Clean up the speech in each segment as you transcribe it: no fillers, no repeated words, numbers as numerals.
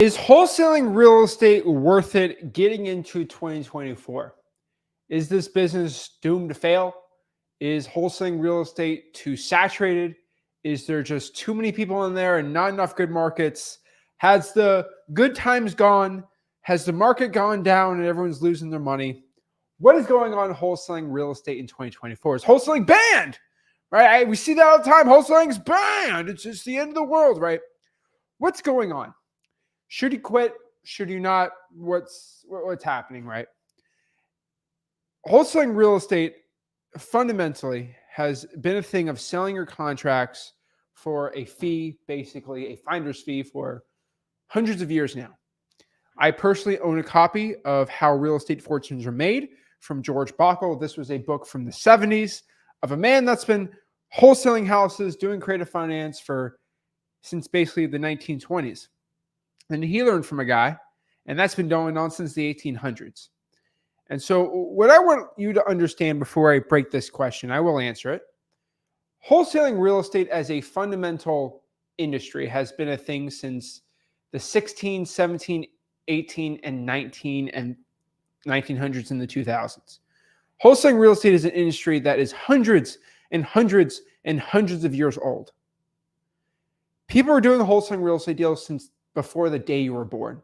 Is wholesaling real estate worth it getting into 2024? Is this business doomed to fail? Is wholesaling real estate too saturated? Is there just too many people in there and not enough good markets? Has the good times gone? Has the market gone down and everyone's losing their money? What is going on in wholesaling real estate in 2024? Is wholesaling banned? Right? We see that all the time. Wholesaling is banned. It's just the end of the world, right? What's going on? Should you quit? Should you not? What's happening, right? Wholesaling real estate fundamentally has been a thing of selling your contracts for a fee, basically a finder's fee, for hundreds of years now. I personally own a copy of How Real Estate Fortunes Are Made from George Bockle. This was a book from the 70s of a man that's been wholesaling houses, doing creative finance since basically the 1920s. And he learned from a guy, and that's been going on since the 1800s. And so what I want you to understand before I break this question, I will answer it. Wholesaling real estate as a fundamental industry has been a thing since the 16, 17, 18, and 19 and 1900s and the 2000s. Wholesaling real estate is an industry that is hundreds and hundreds and hundreds of years old. People are doing wholesaling real estate deals since before the day you were born.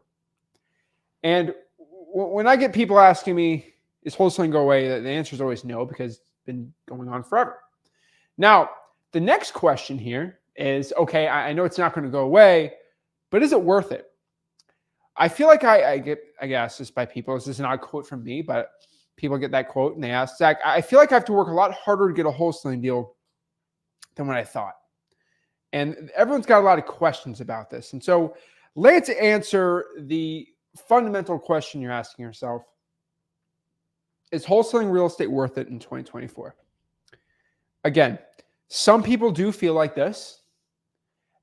And when I get people asking me, is wholesaling go away? The answer is always no, because it's been going on forever. Now, the next question here is, okay, I know it's not going to go away, but is it worth it? I feel like I get asked this by people. This is an odd quote from me, but people get that quote and they ask, Zach, I feel like I have to work a lot harder to get a wholesaling deal than what I thought. And everyone's got a lot of questions about this. And so let's answer the fundamental question you're asking yourself. Is wholesaling real estate worth it in 2024? Again, some people do feel like this,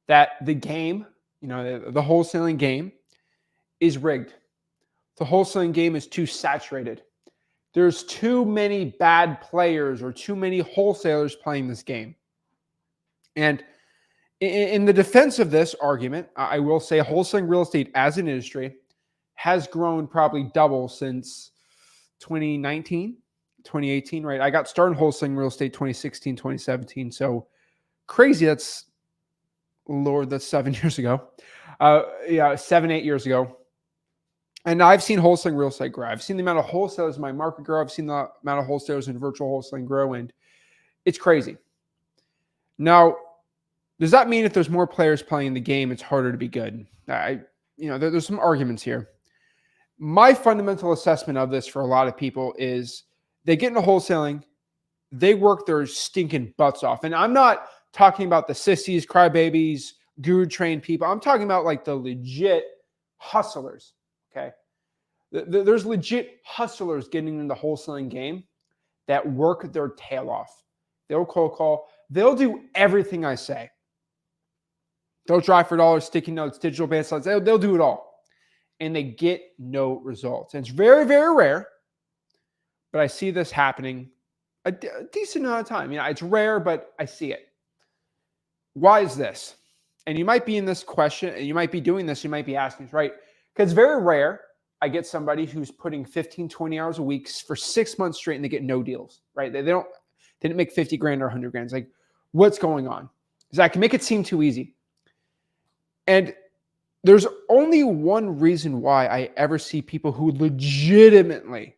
that the game, the wholesaling game is rigged. The wholesaling game is too saturated. There's too many bad players or too many wholesalers playing this game. And in the defense of this argument, I will say wholesaling real estate as an industry has grown probably double since 2019, 2018, right? I got started wholesaling real estate 2016, 2017. So crazy. That's 7 years ago. 7-8 years ago. And I've seen wholesaling real estate grow. I've seen the amount of wholesalers in my market grow. I've seen the amount of wholesalers in virtual wholesaling grow, and it's crazy. Now, does that mean if there's more players playing the game, it's harder to be good? There's some arguments here. My fundamental assessment of this for a lot of people is they get into wholesaling, they work their stinking butts off. And I'm not talking about the sissies, crybabies, guru trained people. I'm talking about like the legit hustlers, okay? There's legit hustlers getting in the wholesaling game that work their tail off. They'll cold call. They'll do everything I say. They'll drive for dollars, sticky notes, digital band slides. They'll do it all. And they get no results. And it's very, very rare, but I see this happening a decent amount of time. It's rare, but I see it. Why is this? And you might be in this question, and you might be doing this, you might be asking, right? Because it's very rare I get somebody who's putting 15, 20 hours a week for 6 months straight and they get no deals, right? They didn't make 50 grand or 100 grand. It's like, what's going on? Zach, make it seem too easy. And there's only one reason why I ever see people who legitimately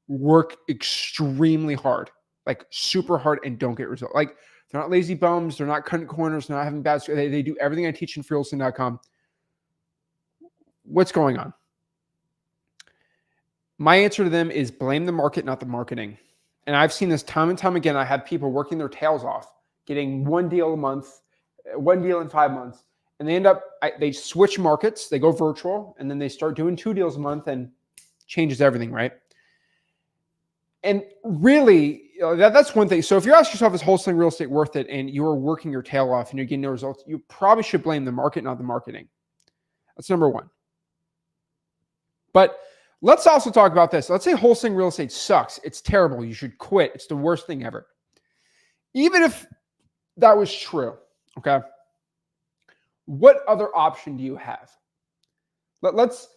work extremely hard, like super hard, and don't get results. Like, they're not lazy bums. They're not cutting corners. They're not having bad. They do everything I teach in freewholesaling.com. What's going on? My answer to them is blame the market, not the marketing. And I've seen this time and time again. I have people working their tails off, getting one deal a month, one deal in 5 months. And they end up, they switch markets, they go virtual, and then they start doing 2 deals a month and changes everything, right? And really, that's one thing. So if you ask yourself, is wholesaling real estate worth it, and you are working your tail off and you're getting no results, you probably should blame the market, not the marketing. That's number one. But let's also talk about this. Let's say wholesaling real estate sucks. It's terrible. You should quit. It's the worst thing ever. Even if that was true, okay? What other option do you have? Let's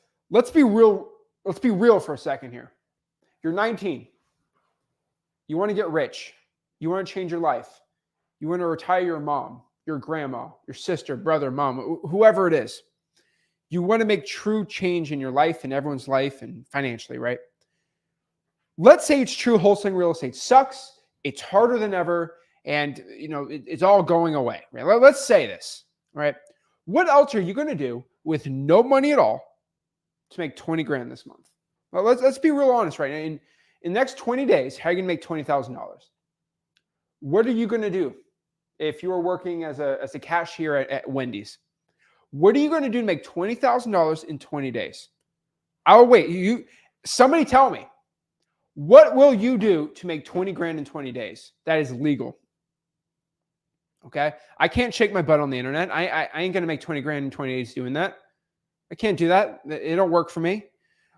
be real. Let's be real for a second here. You're 19. You want to get rich. You want to change your life. You want to retire your mom, your grandma, your sister, brother, mom, whoever it is. You want to make true change in your life and everyone's life and financially, right? Let's say it's true wholesaling real estate sucks. It's harder than ever. And, it's all going away. Right? Let's say this, right? What else are you going to do with no money at all to make 20 grand this month? Well, let's be real honest, right? In the next 20 days, how are you going to make $20,000? What are you going to do if you are working as a cashier at Wendy's? What are you going to do to make $20,000 in 20 days? I'll wait. Somebody tell me, what will you do to make 20 grand in 20 days? That is legal. Okay. I can't shake my butt on the internet. I ain't going to make 20 grand in 20 days doing that. I can't do that. It don't work for me.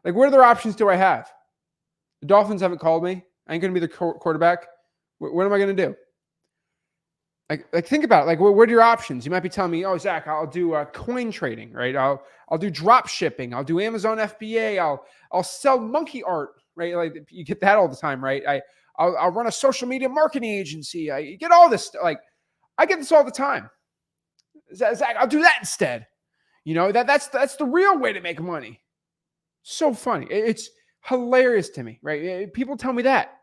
Like, what other options do I have? The Dolphins haven't called me. I ain't going to be the quarterback. What am I going to do? Like think about it. Like, what are your options? You might be telling me, oh, Zach, I'll do coin trading, right? I'll do drop shipping. I'll do Amazon FBA. I'll sell monkey art, right? Like, you get that all the time, right? I'll run a social media marketing agency. You get all this. Like, I get this all the time. Zach, I'll do that instead. That's the real way to make money. So funny. It's hilarious to me, right? People tell me that.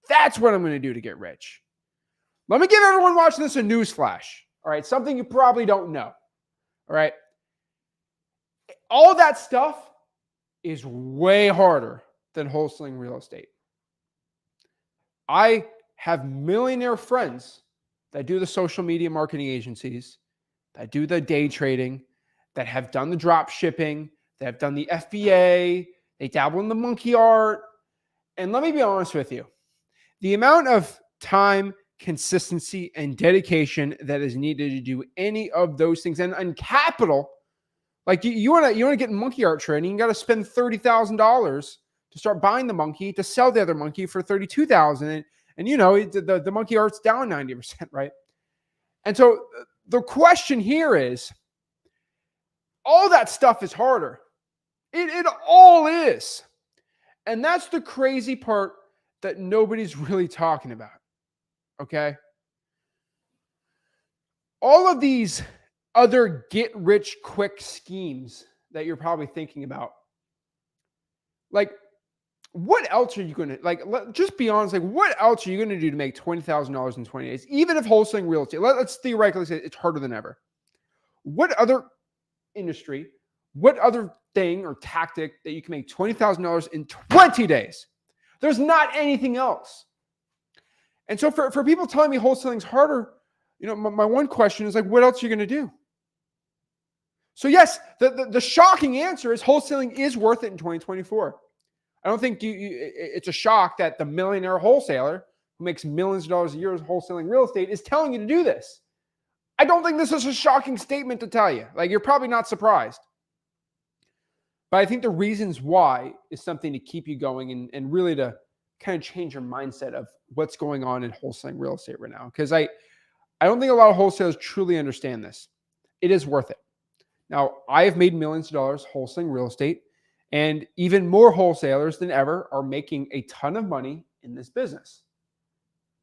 That's what I'm going to do to get rich. Let me give everyone watching this a news flash. All right. Something you probably don't know. All right. All that stuff is way harder than wholesaling real estate. I have millionaire friends that do the social media marketing agencies, that do the day trading, that have done the drop shipping, that have done the FBA, they dabble in the monkey art. And let me be honest with you. The amount of time, consistency, and dedication that is needed to do any of those things, and capital, like you want to get in monkey art trading, you got to spend $30,000 to start buying the monkey to sell the other monkey for $32,000, and the monkey art's down 90%, right? And so the question here is, all that stuff is harder. It all is, and that's the crazy part that nobody's really talking about. Okay. All of these other get rich quick schemes that you're probably thinking about, like, what else are you going to, just be honest, what else are you going to do to make $20,000 in 20 days? Even if wholesaling real estate, let's theoretically say it's harder than ever. What other industry, what other thing or tactic that you can make $20,000 in 20 days? There's not anything else. And so for people telling me wholesaling's harder, my one question is, what else are you going to do? So yes, the shocking answer is wholesaling is worth it in 2024. I don't think it's a shock that the millionaire wholesaler who makes millions of dollars a year wholesaling real estate is telling you to do this. I don't think this is a shocking statement to tell you. You're probably not surprised. But I think the reasons why is something to keep you going and really to kind of change your mindset of what's going on in wholesaling real estate right now. Because I don't think a lot of wholesalers truly understand this. It is worth it. Now, I have made millions of dollars wholesaling real estate, and even more wholesalers than ever are making a ton of money in this business.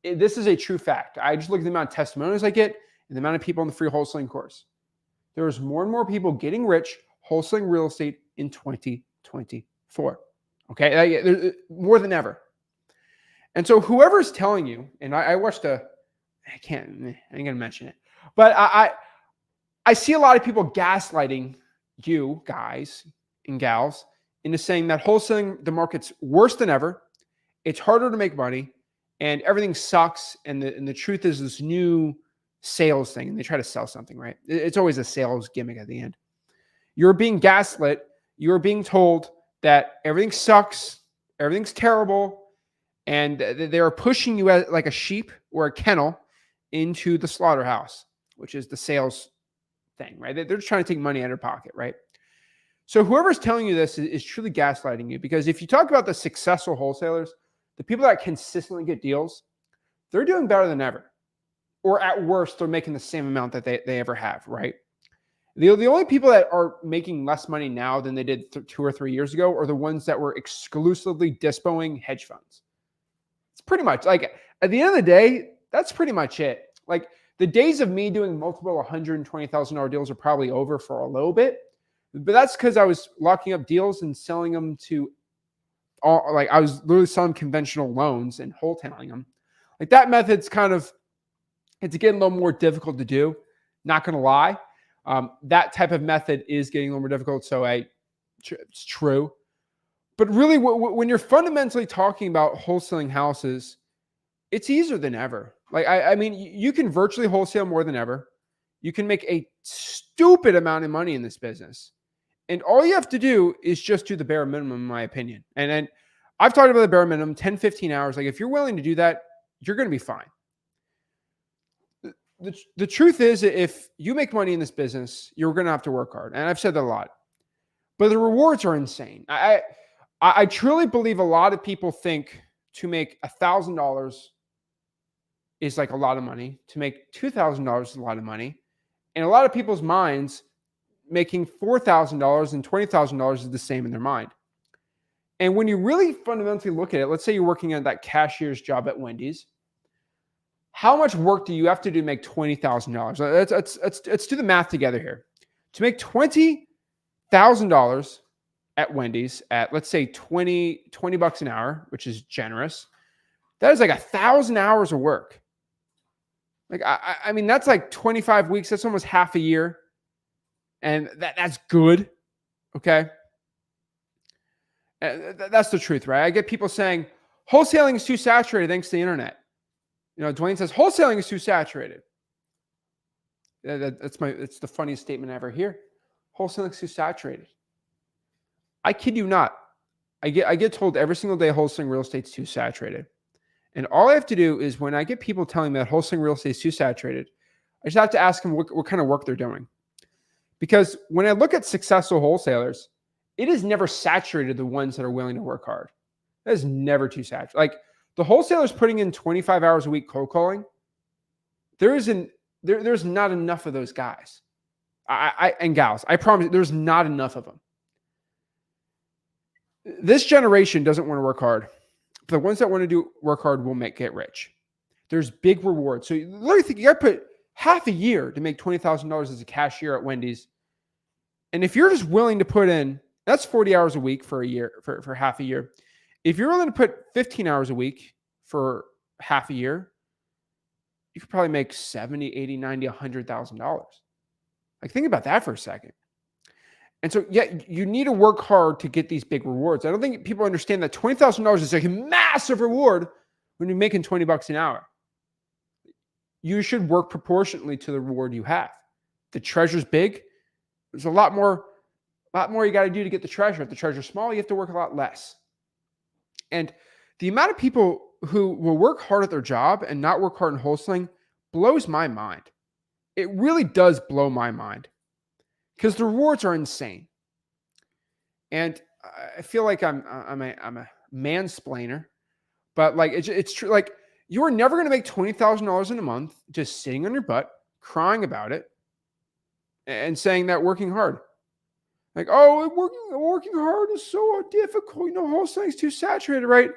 This is a true fact. I just look at the amount of testimonials I get and the amount of people in the free wholesaling course. There's more and more people getting rich wholesaling real estate in 2024. Okay, more than ever. And so whoever's telling you, and I watched I ain't gonna mention it, but I see a lot of people gaslighting you guys and gals into saying that wholesaling, the market's worse than ever, it's harder to make money, and everything sucks. And the truth is this new sales thing, and they try to sell something, right? It's always a sales gimmick at the end. You're being gaslit. You're being told that everything sucks, everything's terrible, and they're pushing you like a sheep or a kennel into the slaughterhouse, which is the sales thing, right? They're just trying to take money out of your pocket, right? So whoever's telling you this is truly gaslighting you, because if you talk about the successful wholesalers, the people that consistently get deals, they're doing better than ever. Or at worst, they're making the same amount that they ever have, right? The only people that are making less money now than they did 2 or 3 years ago are the ones that were exclusively dispoing hedge funds. It's pretty much like at the end of the day, that's pretty much it. Like the days of me doing multiple $120,000 deals are probably over for a little bit, but that's because I was locking up deals and selling them to all, like I was literally selling conventional loans and wholesaling them. Like that method's it's getting a little more difficult to do. Not going to lie. That type of method is getting a little more difficult. So it's true. But really, when you're fundamentally talking about wholesaling houses, it's easier than ever. Like, I mean, you can virtually wholesale more than ever. You can make a stupid amount of money in this business. And all you have to do is just do the bare minimum, in my opinion. And I've talked about the bare minimum, 10, 15 hours. Like, if you're willing to do that, you're going to be fine. The truth is, if you make money in this business, you're going to have to work hard. And I've said that a lot. But the rewards are insane. I truly believe a lot of people think to make $1,000 is like a lot of money. To make $2,000 is a lot of money. In a lot of people's minds, making $4,000 and $20,000 is the same in their mind. And when you really fundamentally look at it, let's say you're working at that cashier's job at Wendy's. How much work do you have to do to make $20,000? Let's do the math together here. To make $20,000 at Wendy's at, let's say, $20 an hour, which is generous, that is like 1,000 hours of work. Like, I mean, that's like 25 weeks. That's almost half a year. And that's good. Okay. That's the truth, right? I get people saying wholesaling is too saturated thanks to the internet. You know, Dwayne says wholesaling is too saturated. It's the funniest statement I ever hear. Wholesaling is too saturated. I kid you not. I get told every single day wholesaling real estate is too saturated. And all I have to do is when I get people telling me that wholesaling real estate is too saturated, I just have to ask them what kind of work they're doing. Because when I look at successful wholesalers, it is never saturated the ones that are willing to work hard. That is never too saturated. Like the wholesalers putting in 25 hours a week cold calling, there's not enough of those guys and gals. I promise you, there's not enough of them. This generation doesn't want to work hard. The ones that want to work hard will get rich. There's big rewards. So you literally think you got to put half a year to make $20,000 as a cashier at Wendy's. And if you're just willing to put in, that's 40 hours a week for a year, for half a year. If you're willing to put 15 hours a week for half a year, you could probably make $70, $80, $90, $100,000. Like think about that for a second. And so, yeah, you need to work hard to get these big rewards. I don't think people understand that $20,000 is a massive reward when you're making $20 an hour. You should work proportionately to the reward you have. The treasure's big. There's a lot more you got to do to get the treasure. If the treasure's small, you have to work a lot less. And the amount of people who will work hard at their job and not work hard in wholesaling blows my mind. It really does blow my mind because the rewards are insane. And I feel like I'm a mansplainer, but like it's true. Like you are never going to make $20,000 in a month just sitting on your butt, crying about it, and saying that working hard. Like, oh, working hard is so difficult. You know, wholesaling is too saturated, right?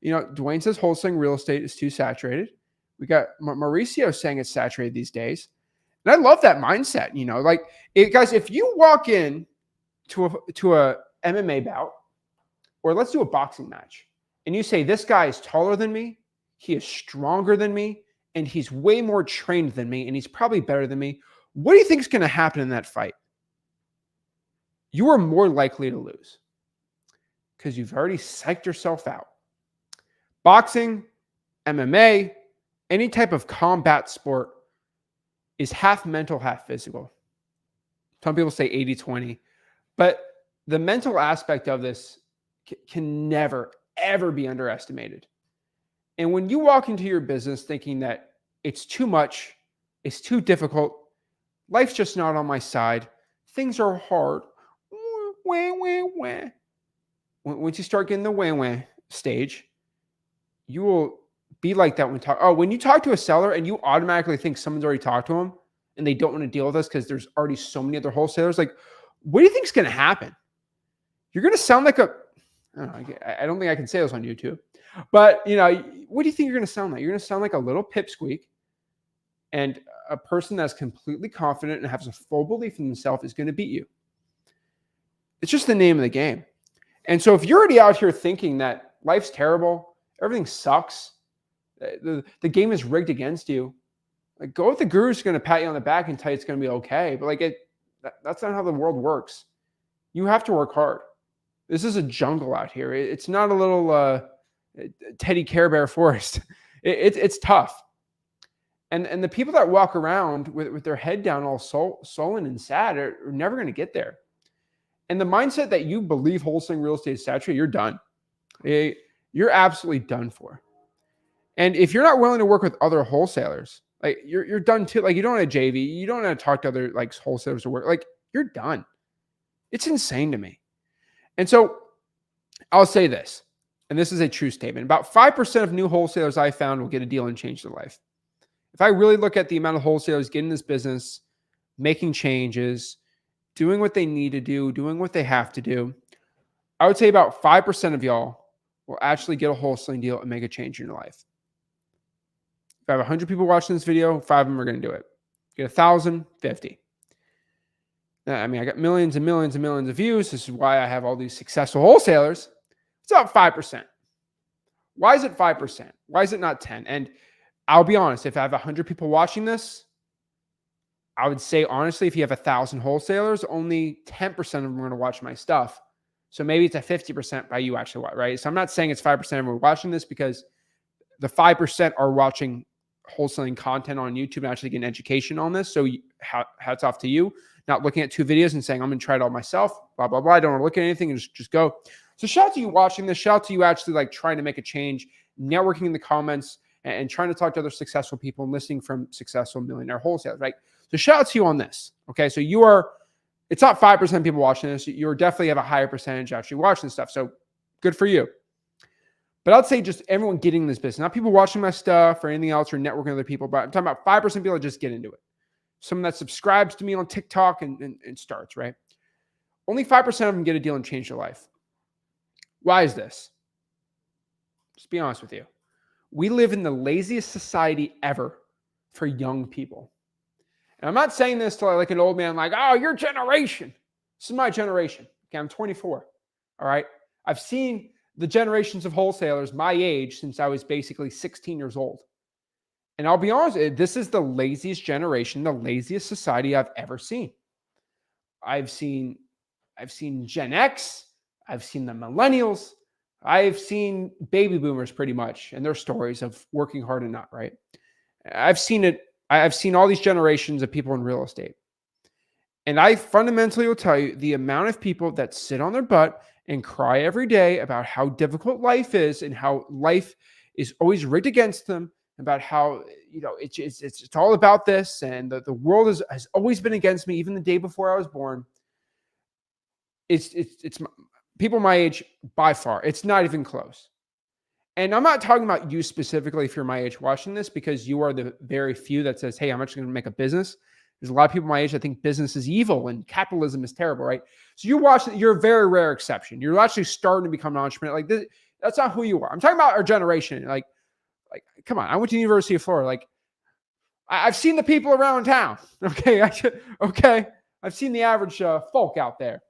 You know, Dwayne says wholesaling real estate is too saturated. We got Mauricio saying it's saturated these days. And I love that mindset, you know, like guys, if you walk in to a MMA bout, or let's do a boxing match, and you say, this guy is taller than me, he is stronger than me, and he's way more trained than me, and he's probably better than me. What do you think is going to happen in that fight? You are more likely to lose because you've already psyched yourself out. Boxing, MMA, any type of combat sport is half mental, half physical. Some people say 80-20, but the mental aspect of this can never, ever be underestimated. And when you walk into your business thinking that it's too much, it's too difficult, life's just not on my side, things are hard, once you start getting the wah stage, you will be like that when you talk to a seller and you automatically think someone's already talked to him. and they don't want to deal with us because there's already so many other wholesalers. Like, what do you think is going to happen? You're going to sound like I don't think I can say this on YouTube, but what do you think you're going to sound like? You're going to sound like a little pipsqueak, and a person that's completely confident and has a full belief in themselves is going to beat you. It's just the name of the game. And so if you're already out here thinking that life's terrible, everything sucks, the game is rigged against you, like, go with the guru who's going to pat you on the back and tell you it's going to be okay. But that's not how the world works. You have to work hard. This is a jungle out here. It's not a little Teddy Care Bear forest. It's tough. And the people that walk around with their head down all sullen and sad are never going to get there. And the mindset that you believe wholesaling real estate is saturated, you're done. You're absolutely done for. And if you're not willing to work with other wholesalers, like, you're done too. Like, you don't want to JV, you don't want to talk to other like wholesalers to work. Like, you're done. It's insane to me. And so I'll say this, and this is a true statement. About 5% of new wholesalers I found will get a deal and change their life. If I really look at the amount of wholesalers getting in this business, making changes, doing what they need to do, doing what they have to do, I would say about 5% of y'all will actually get a wholesaling deal and make a change in your life. If I have 100 people watching this video, 5 of them are going to do it. Get 1,000, 50. I mean, I got millions and millions and millions of views. This is why I have all these successful wholesalers. It's about 5%. Why is it 5%? Why is it not 10? And I'll be honest, if I have 100 people watching this, I would say, honestly, if you have 1,000 wholesalers, only 10% of them are going to watch my stuff. So maybe it's a 50% by you actually, right? So I'm not saying it's 5% of everyone watching this, because the 5% are watching wholesaling content on YouTube and actually getting education on this. So hats off to you, not looking at 2 videos and saying, I'm going to try it all myself, blah, blah, blah. I don't want to look at anything and just go. So shout out to you watching this. Shout out to you actually like trying to make a change, networking in the comments, and trying to talk to other successful people and listening from successful millionaire wholesalers, right? So shout out to you on this. Okay. So it's not 5% of people watching this. You definitely have a higher percentage actually watching this stuff. So good for you. But I'd say just everyone getting in this business, not people watching my stuff or anything else or networking with other people, but I'm talking about 5% of people that just get into it. Someone that subscribes to me on TikTok and starts, right? Only 5% of them get a deal and change their life. Why is this? Just be honest with you. We live in the laziest society ever for young people. And I'm not saying this to like an old man, like, oh, your generation. This is my generation. Okay, I'm 24. All right. I've seen the generations of wholesalers my age since I was basically 16 years old. And I'll be honest, this is the laziest generation, the laziest society I've ever seen. I've seen Gen X, I've seen the millennials, I've seen baby boomers pretty much and their stories of working hard and not, right? I've seen it. I've seen all these generations of people in real estate. And I fundamentally will tell you, the amount of people that sit on their butt and cry every day about how difficult life is and how life is always rigged against them, about how, it's all about this, and the world has always been against me, even the day before I was born. It's people my age, by far. It's not even close. And I'm not talking about you specifically if you're my age watching this, because you are the very few that says, hey, I'm actually going to make a business. There's a lot of people my age that think business is evil and capitalism is terrible, right? So you're a very rare exception. You're actually starting to become an entrepreneur. Like this, that's not who you are. I'm talking about our generation. Like, come on. I went to the University of Florida. Like, I've seen the people around town. Okay. Okay. I've seen the average folk out there.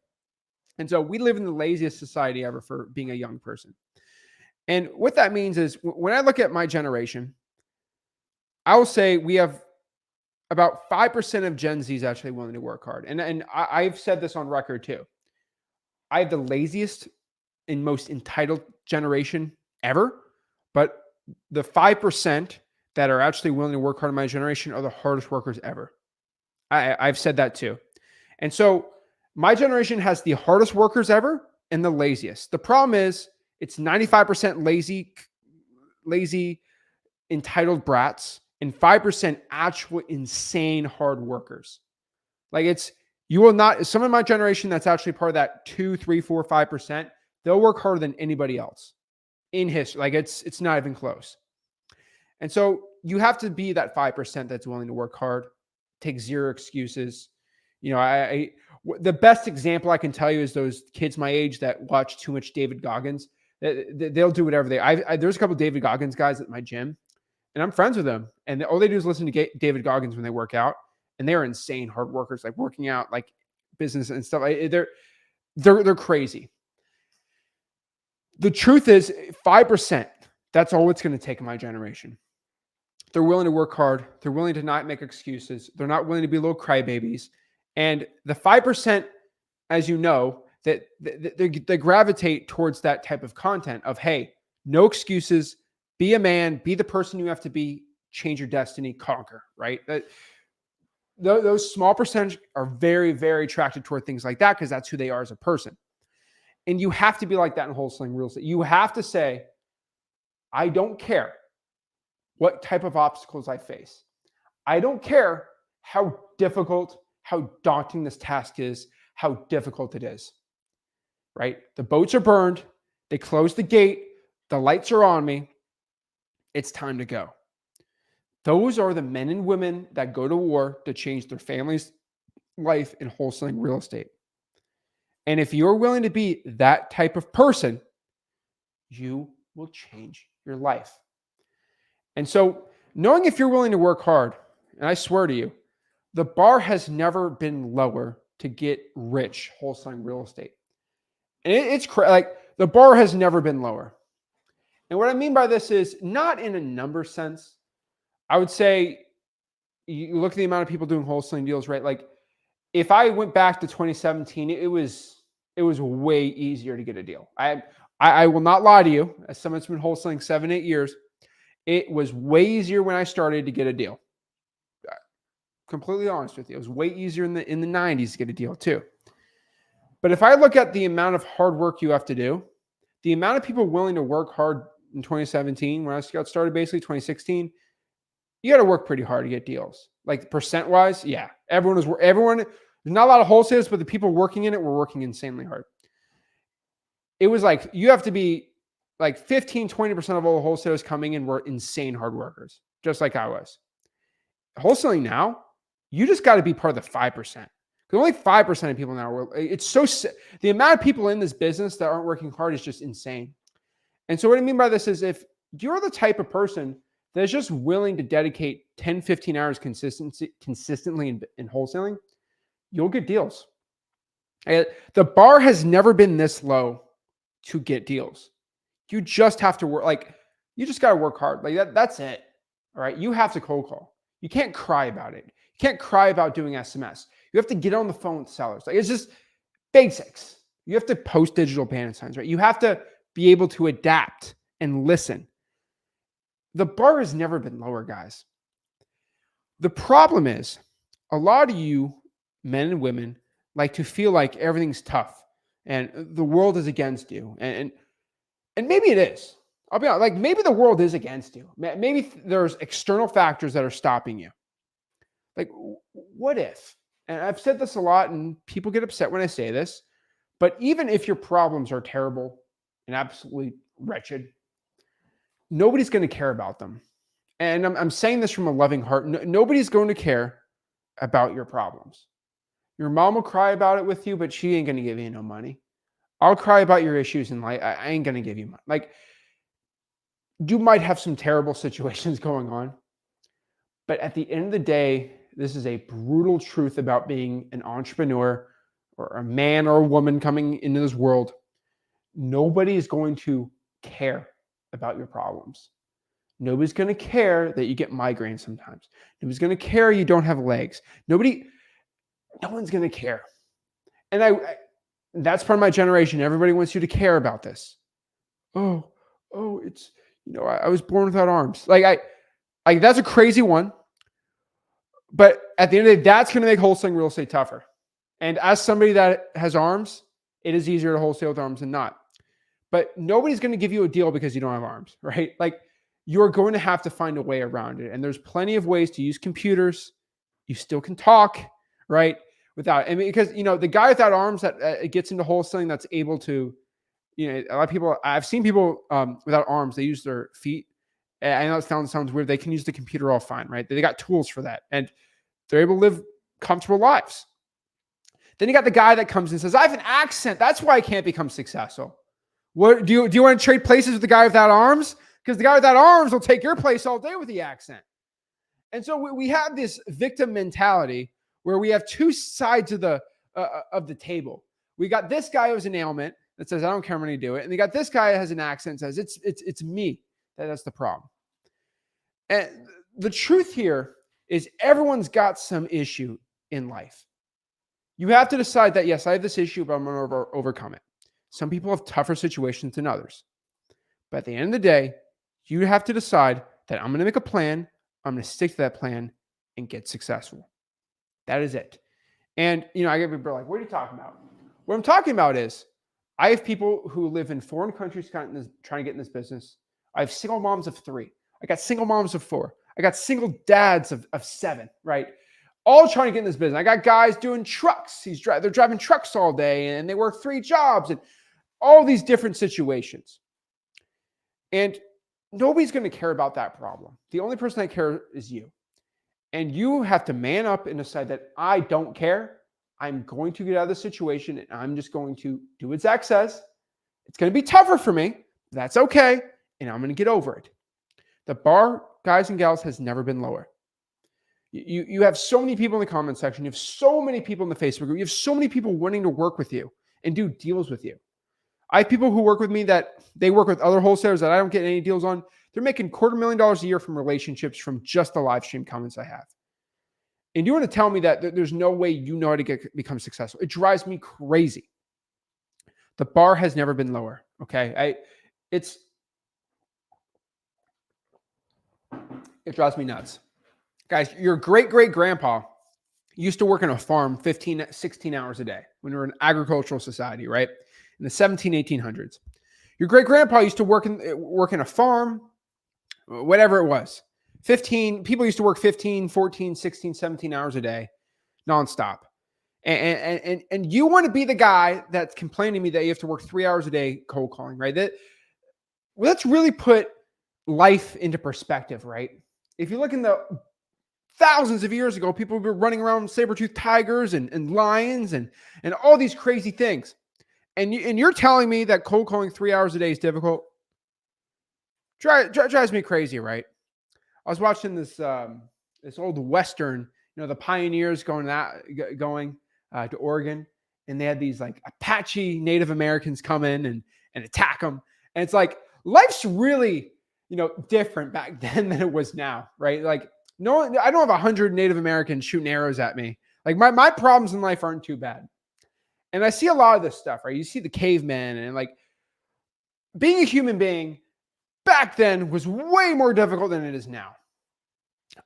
And so we live in the laziest society ever for being a young person. And what that means is when I look at my generation, I will say we have about 5% of Gen Z is actually willing to work hard. And I've said this on record too. I have the laziest and most entitled generation ever, but the 5% that are actually willing to work hard in my generation are the hardest workers ever. I've said that too. And so my generation has the hardest workers ever and the laziest. The problem is it's 95% lazy, entitled brats, and 5% actual insane hard workers. Like you will not, some of my generation that's actually part of that 2, 3, 4, 5%, they'll work harder than anybody else in history. Like it's not even close. And so you have to be that 5% that's willing to work hard, take zero excuses. The best example I can tell you is those kids my age that watch too much David Goggins. They'll do whatever there's a couple of David Goggins guys at my gym, and I'm friends with them. And all they do is listen to David Goggins when they work out. And they're insane hard workers, like working out, like business and stuff. They're crazy. The truth is 5%, that's all it's going to take in my generation. They're willing to work hard. They're willing to not make excuses. They're not willing to be little crybabies. And the 5%, as you know, that they gravitate towards that type of content of, hey, no excuses, be a man, be the person you have to be, change your destiny, conquer, right? Those small percentage are very, very attracted toward things like that because that's who they are as a person. And you have to be like that in wholesaling real estate. You have to say, I don't care what type of obstacles I face. I don't care how difficult, how daunting this task is, how difficult it is, right? The boats are burned. They closed the gate. The lights are on me. It's time to go. Those are the men and women that go to war to change their family's life in wholesaling real estate. And if you're willing to be that type of person, you will change your life. And so knowing if you're willing to work hard, and I swear to you, the bar has never been lower to get rich wholesaling real estate. And it's like the bar has never been lower. And what I mean by this is not in a number sense. I would say you look at the amount of people doing wholesaling deals, right? Like if I went back to 2017, it was way easier to get a deal. I will not lie to you, as someone that's been wholesaling 7-8 years, it was way easier when I started to get a deal. Completely honest with you. It was way easier in the 90s to get a deal too. But if I look at the amount of hard work you have to do, the amount of people willing to work hard in 2017, when I got started basically 2016, you got to work pretty hard to get deals. Like percent wise, yeah. Everyone, there's not a lot of wholesalers, but the people working in it were working insanely hard. It was like, you have to be like 15, 20% of all the wholesalers coming in were insane hard workers, just like I was. Wholesaling now, you just got to be part of the 5%. Because only 5% of people now the amount of people in this business that aren't working hard is just insane. And so what I mean by this is if you're the type of person that's just willing to dedicate 10, 15 hours consistently in wholesaling, you'll get deals. The bar has never been this low to get deals. You just have to work, you just got to work hard. That's it. All right. You have to cold call. You can't cry about it. You can't cry about doing SMS. You have to get on the phone with sellers. It's just basics. You have to post digital payment signs, right? You have to be able to adapt and listen. The bar has never been lower, guys. The problem is a lot of you men and women like to feel like everything's tough and the world is against you. And maybe it is. I'll be honest, maybe the world is against you. Maybe there's external factors that are stopping you. What if? And I've said this a lot and people get upset when I say this, but even if your problems are terrible and absolutely wretched, nobody's going to care about them. And I'm saying this from a loving heart. Nobody's going to care about your problems. Your mom will cry about it with you, but she ain't going to give you no money. I'll cry about your issues in life. I ain't going to give you money. You might have some terrible situations going on, but at the end of the day, this is a brutal truth about being an entrepreneur or a man or a woman coming into this world. Nobody is going to care about your problems. Nobody's going to care that you get migraines sometimes. Nobody's going to care you don't have legs. No one's going to care. And that's part of my generation. Everybody wants you to care about this. Oh, it's, I was born without arms. That's a crazy one. But at the end of the day, that's going to make wholesaling real estate tougher. And as somebody that has arms, it is easier to wholesale with arms than not. But nobody's going to give you a deal because you don't have arms, right? You're going to have to find a way around it. And there's plenty of ways to use computers. You still can talk, right? Because the guy without arms that gets into wholesaling that's able to, a lot of people, I've seen people without arms, they use their feet. I know it sounds weird. They can use the computer all fine, right? They got tools for that. And They're able to live comfortable lives. Then you got the guy that comes and says, I have an accent. That's why I can't become successful. What do you want to trade places with the guy without arms? Because the guy without arms will take your place all day with the accent. And so we have this victim mentality where we have two sides of the table. We got this guy who has an ailment that says, I don't care, I'm going to do it. And we got this guy that has an accent that says, it's me. That's the problem. And the truth here is everyone's got some issue in life. You have to decide that, yes, I have this issue, but I'm going to overcome it. Some people have tougher situations than others. But at the end of the day, you have to decide that I'm going to make a plan, I'm going to stick to that plan and get successful. That is it. And, I get people like, what are you talking about? What I'm talking about is I have people who live in foreign countries trying to get in this business. I have single moms of 3. I got single moms of 4. I got single dads of 7, right? All trying to get in this business. I got guys doing trucks. They're driving trucks all day and they work 3 jobs and all these different situations. And nobody's going to care about that problem. The only person that cares is you. And you have to man up and decide that I don't care. I'm going to get out of the situation and I'm just going to do what Zach says. It's going to be tougher for me. That's okay. And I'm going to get over it. The bar, guys and gals, has never been lower. You have so many people in the comment section. You have so many people in the Facebook group. You have so many people wanting to work with you and do deals with you. I have people who work with me that they work with other wholesalers that I don't get any deals on. They're making $250,000 a year from relationships from just the live stream comments I have. And you want to tell me that there's no way you know how to become successful? It drives me crazy. The bar has never been lower. Okay. It drives me nuts. Guys, your great-great-grandpa used to work on a farm 15, 16 hours a day when we were an agricultural society, right? In the 1800s. Your great-grandpa used to work in a farm, whatever it was. People used to work 15, 14, 16, 17 hours a day, nonstop. And you want to be the guy that's complaining to me that you have to work 3 hours a day cold calling, right? Let's really put life into perspective, right? If you look in the thousands of years ago, people were running around saber-toothed tigers and lions and all these crazy things. And you're telling me that cold calling 3 hours a day is difficult? Drives me crazy, right? I was watching this old Western, the pioneers going to Oregon, and they had these like Apache Native Americans come in and attack them. And it's like, life's really, different back then than it was now, right? Like, no, I don't have 100 Native Americans shooting arrows at me. Like my problems in life aren't too bad. And I see a lot of this stuff, right? You see the cavemen and like being a human being back then was way more difficult than it is now.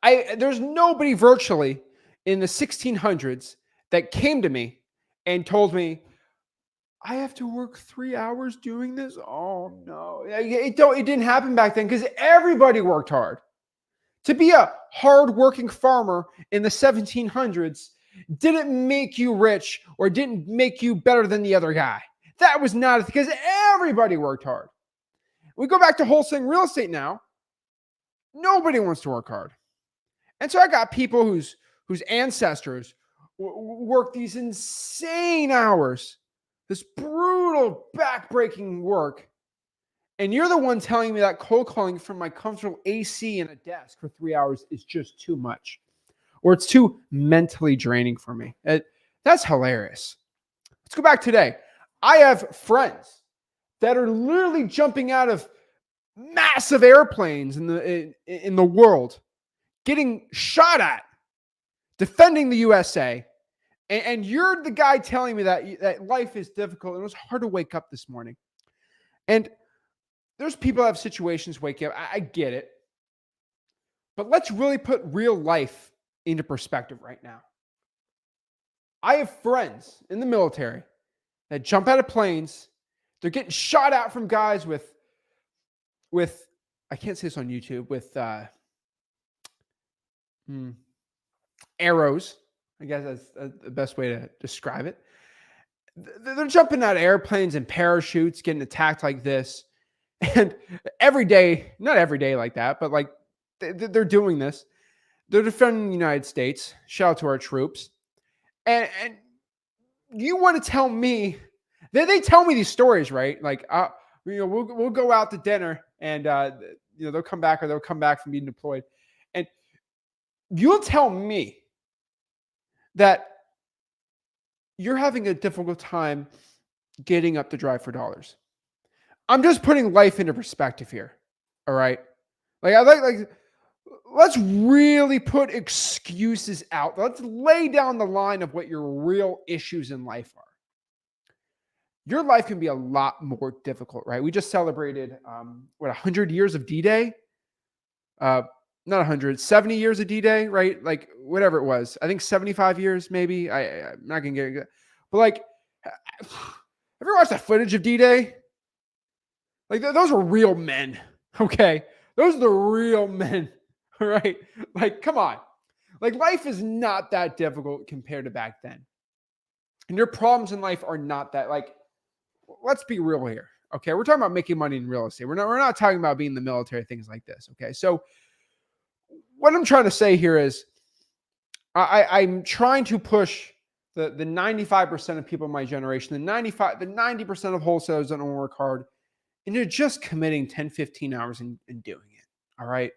There's nobody virtually in the 1600s that came to me and told me, I have to work 3 hours doing this. Oh no, it didn't happen back then because everybody worked hard. To be a hardworking farmer in the 1700s didn't make you rich or didn't make you better than the other guy. That was not because everybody worked hard. We go back to wholesaling real estate now. Nobody wants to work hard. And so I got people whose ancestors worked these insane hours, this brutal back-breaking work. And you're the one telling me that cold calling from my comfortable AC and a desk for 3 hours is just too much. Or it's too mentally draining for me. That's hilarious. Let's go back today. I have friends that are literally jumping out of massive airplanes in the world, getting shot at, defending the USA. And you're the guy telling me that life is difficult. And it was hard to wake up this morning. And there's people that have situations waking up. I get it. But let's really put real life into perspective right now. I have friends in the military that jump out of planes. They're getting shot at from guys with I can't say this on YouTube, with arrows. I guess that's the best way to describe it. They're jumping out of airplanes and parachutes, getting attacked like this. And every day, not every day like that, but like they're doing this. They're defending the United States. Shout out to our troops. And you want to tell me, they tell me these stories, right? Like, we'll go out to dinner and, they'll come back from being deployed. And you'll tell me that you're having a difficult time getting up to drive for dollars. I'm just putting life into perspective here. All right. Like let's really put excuses out. Let's lay down the line of what your real issues in life are. Your life can be a lot more difficult, right? We just celebrated 100 years of D-Day? Not 100, 70 years of D-Day, right? Like whatever it was. I think 75 years maybe. I'm not going to get it. But like, ever watched that footage of D-Day? Like those were real men, okay? Those are the real men, all right? Like, come on. Like life is not that difficult compared to back then. And your problems in life are not that, like, let's be real here, okay? We're talking about making money in real estate. We're not talking about being in the military, things like this, okay? So what I'm trying to say here is I'm trying to push the 95% of people in my generation, the 90% of wholesalers that don't work hard, and you're just committing 10, 15 hours and doing it. All right.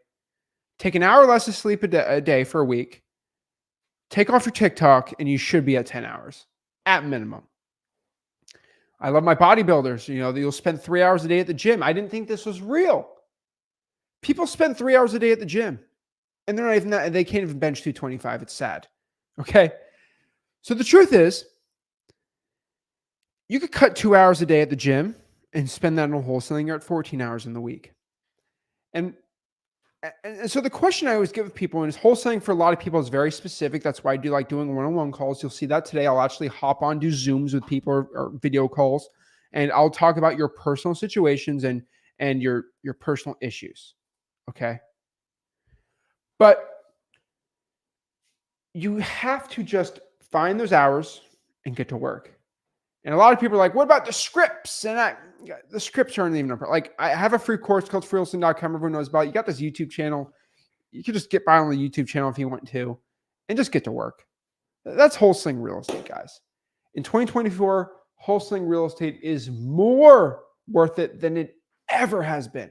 Take an hour less of sleep a day for a week. Take off your TikTok and you should be at 10 hours at minimum. I love my bodybuilders. You'll spend 3 hours a day at the gym. I didn't think this was real. People spend 3 hours a day at the gym and they're not even that, they can't even bench 225. It's sad. Okay. So the truth is you could cut 2 hours a day at the gym and spend that on wholesaling. You're at 14 hours in the week. And so the question I always give people, and is wholesaling for a lot of people is very specific. That's why I do like doing one-on-one calls. You'll see that today. I'll actually hop on, do Zooms with people or video calls, and I'll talk about your personal situations and your personal issues. Okay. But you have to just find those hours and get to work. And a lot of people are like, what about the scripts? And the scripts aren't even up. Like, I have a free course called freewholesaling.com. Everyone knows about it. You got this YouTube channel. You can just get by on the YouTube channel if you want to and just get to work. That's wholesaling real estate, guys. In 2024, wholesaling real estate is more worth it than it ever has been.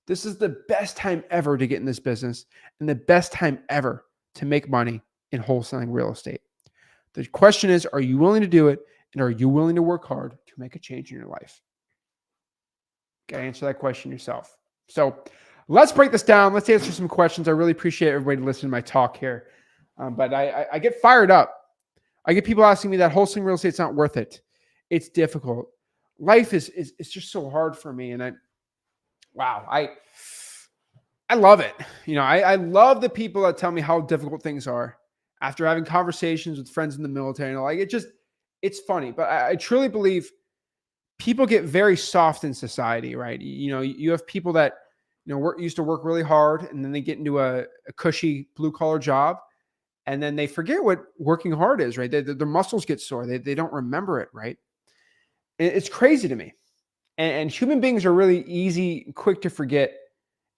This is the best time ever to get in this business and the best time ever to make money in wholesaling real estate. The question is, are you willing to do it? And are you willing to work hard to make a change in your life? Got to answer that question yourself. So let's break this down. Let's answer some questions. I really appreciate everybody listening to my talk here. But I get fired up. I get people asking me that wholesaling real estate's not worth it. It's difficult. Life is just so hard for me. And I love it. I love the people that tell me how difficult things are after having conversations with friends in the military. And it's funny, but I truly believe people get very soft in society, right? You have people that, used to work really hard and then they get into a cushy blue collar job and then they forget what working hard is, right? Their muscles get sore. They don't remember it, right? It's crazy to me. And human beings are really easy, quick to forget,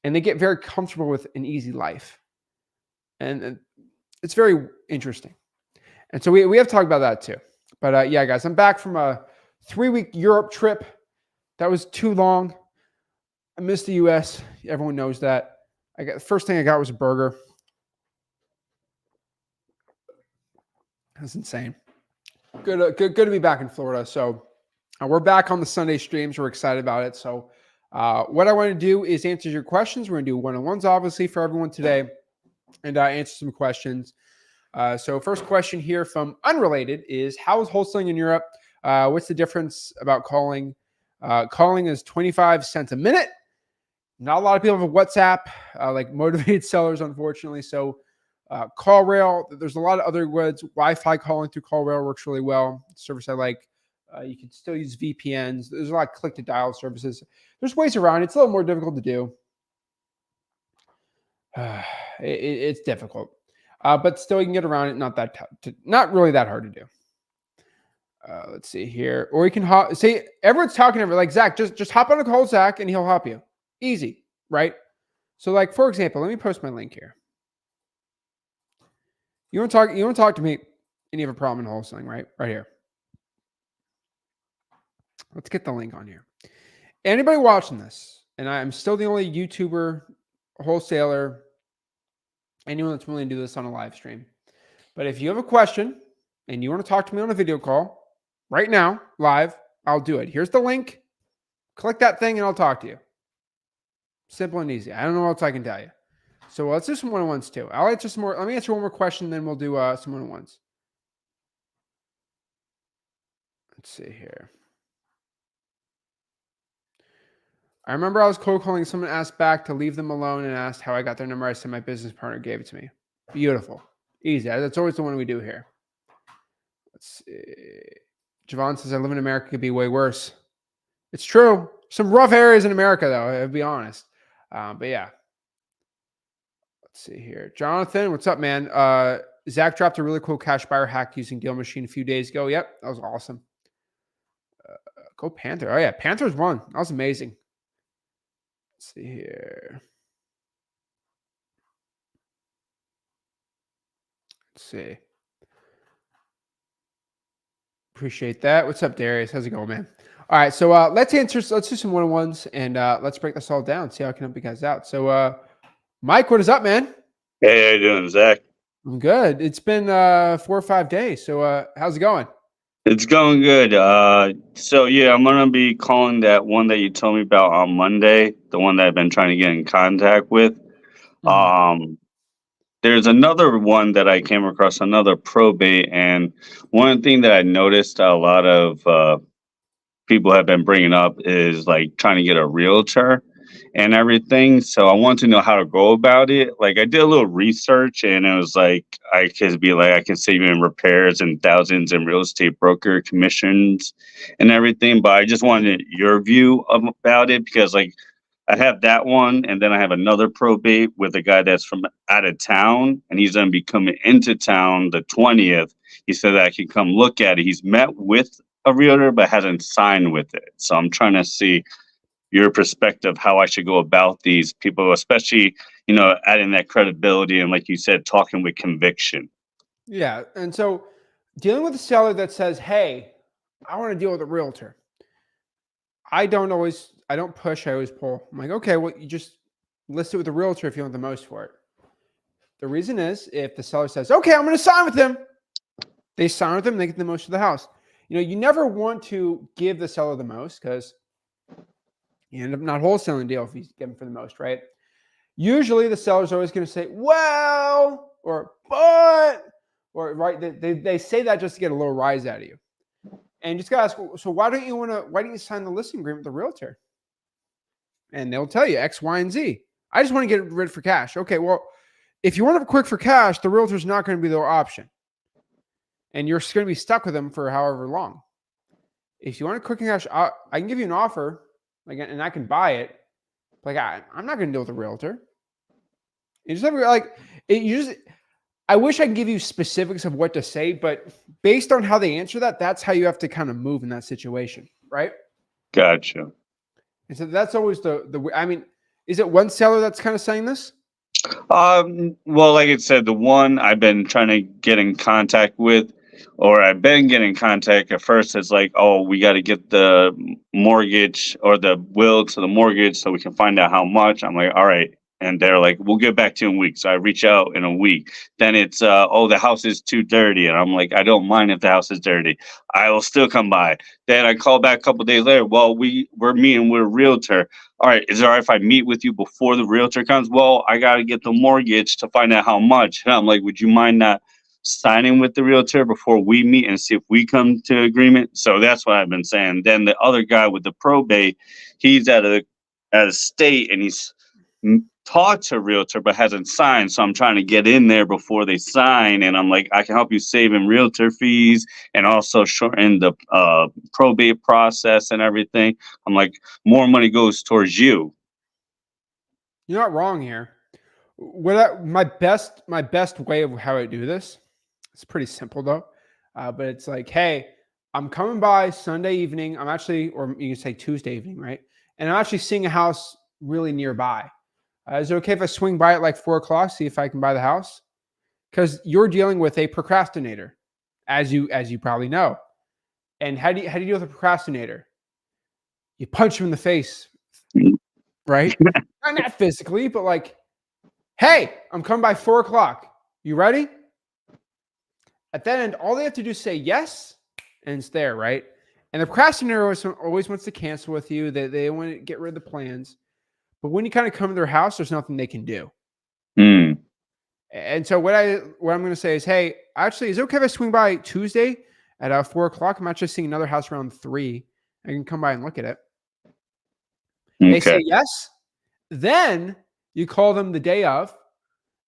and they get very comfortable with an easy life. And it's very interesting. And so we have to talk about that too. But yeah, guys, I'm back from a 3-week Europe trip. That was too long. I missed the US. Everyone knows that. The first thing I got was a burger. That's insane. Good to be back in Florida. So we're back on the Sunday streams. We're excited about it. So what I want to do is answer your questions. We're going to do one-on-ones, obviously, for everyone today, and answer some questions. So first question here from Unrelated is, how is wholesaling in Europe? What's the difference about calling? Calling is 25 cents a minute. Not a lot of people have a WhatsApp, like motivated sellers, unfortunately. So CallRail, there's a lot of other words. Wi-Fi calling through CallRail works really well. Service I like. You can still use VPNs. There's a lot of click-to-dial services. There's ways around it. It's a little more difficult to do. It's difficult. But still, you can get around it. Not really that hard to do. Let's see here. Or you can see everyone's talking to me like, Zach, just hop on a call, Zach, and he'll help you. Easy, right? So like, for example, let me post my link here. You want to talk to me and you have a problem in wholesaling, right? Right here. Let's get the link on here. Anybody watching this, and I'm still the only YouTuber, wholesaler, anyone that's willing to do this on a live stream. But if you have a question and you want to talk to me on a video call right now, live, I'll do it. Here's the link. Click that thing and I'll talk to you. Simple and easy. I don't know what else I can tell you. So let's do some one-on-ones too. I'll answer some more. Let me answer one more question, then we'll do some one-on-ones. Let's see here. I remember I was cold calling. Someone asked back to leave them alone and asked how I got their number. I said my business partner gave it to me. Beautiful. Easy. That's always the one we do here. Let's see. Javon says, I live in America. It could be way worse. It's true. Some rough areas in America, though, I'll be honest. But yeah. Let's see here. Jonathan, what's up, man? Zach dropped a really cool cash buyer hack using Deal Machine a few days ago. Yep, that was awesome. Go Panther. Oh, yeah. Panthers won. That was amazing. Let's see here. Let's see. Appreciate that. What's up, Darius? How's it going, man? All right, so let's do some one-on-ones and let's break this all down. See how I can help you guys out. So, Mike, what is up, man? Hey, how you doing, Zach? I'm good. It's been 4 or 5 days. So, how's it going? It's going good. So yeah, I'm gonna be calling that one that you told me about on Monday, the one that I've been trying to get in contact with. There's another one that I came across, another probate, and one thing that I noticed a lot of people have been bringing up is like trying to get a realtor and everything. So I want to know how to go about it. Like I did a little research and it was like I can save in repairs and thousands in real estate broker commissions and everything. But I just wanted your view about it because like I have that one and then I have another probate with a guy that's from out of town and he's gonna be coming into town the 20th. He said that I can come look at it. He's met with a realtor but hasn't signed with it. So I'm trying to see your perspective, how I should go about these people, especially, adding that credibility and like you said, talking with conviction. Yeah. And so dealing with a seller that says, hey, I want to deal with a realtor. I don't push, I always pull. I'm like, okay, well, you just list it with a realtor if you want the most for it. The reason is if the seller says, okay, I'm going to sign with him, they sign with him, they get the most of the house. You never want to give the seller the most because you end up not wholesaling deal if you get them for the most, right? Usually the seller's always going to say, well, or but, or right. They say that just to get a little rise out of you. And you just got to ask, so why don't you sign the listing agreement with the realtor? And they'll tell you X, Y, and Z. I just want to get rid for cash. Okay, well, if you want it quick for cash, the realtor's not going to be their option. And you're going to be stuck with them for however long. If you want it quick and cash, I can give you an offer, and I can buy it. Like I'm not going to deal with a realtor. I wish I could give you specifics of what to say, but based on how they answer that, that's how you have to kind of move in that situation, right? Gotcha. And so that's always is it one seller that's kind of saying this? Well, like I said, the one I've been trying to get in contact with, or I've been getting in contact at first, it's like, oh, we got to get the mortgage or the will to the mortgage so we can find out how much. I'm like, all right. And they're like, we'll get back to you in a week. So I reach out in a week. Then it's, oh, the house is too dirty. And I'm like, I don't mind if the house is dirty. I will still come by. Then I call back a couple of days later. Well, we're meeting with a realtor. All right, is it all right if I meet with you before the realtor comes? Well, I got to get the mortgage to find out how much. And I'm like, would you mind not signing with the realtor before we meet and see if we come to agreement? So that's what I've been saying. Then the other guy with the probate, he's at a state and he's talked to a realtor but hasn't signed. So I'm trying to get in there before they sign. And I'm like, I can help you save in realtor fees and also shorten the probate process and everything. I'm like, more money goes towards you. You're not wrong here. My best way of how I do this, it's pretty simple though. But it's like, hey, I'm coming by Sunday evening. I'm actually, or you can say Tuesday evening, right? And I'm actually seeing a house really nearby. Is it okay if I swing by at like 4 o'clock, see if I can buy the house? because you're dealing with a procrastinator, as you probably know. And how do you deal with a procrastinator? You punch him in the face, right? Not physically, but like, hey, I'm coming by 4:00. You ready? At that end, all they have to do is say yes, and it's there, right? And the procrastinator always wants to cancel with you. They want to get rid of the plans. But when you kind of come to their house, there's nothing they can do. Mm. And so what I'm going to say is, hey, actually, is it okay if I swing by Tuesday at 4:00? I'm actually seeing another house around 3. I can come by and look at it. They say Okay. yes. Then you call them the day of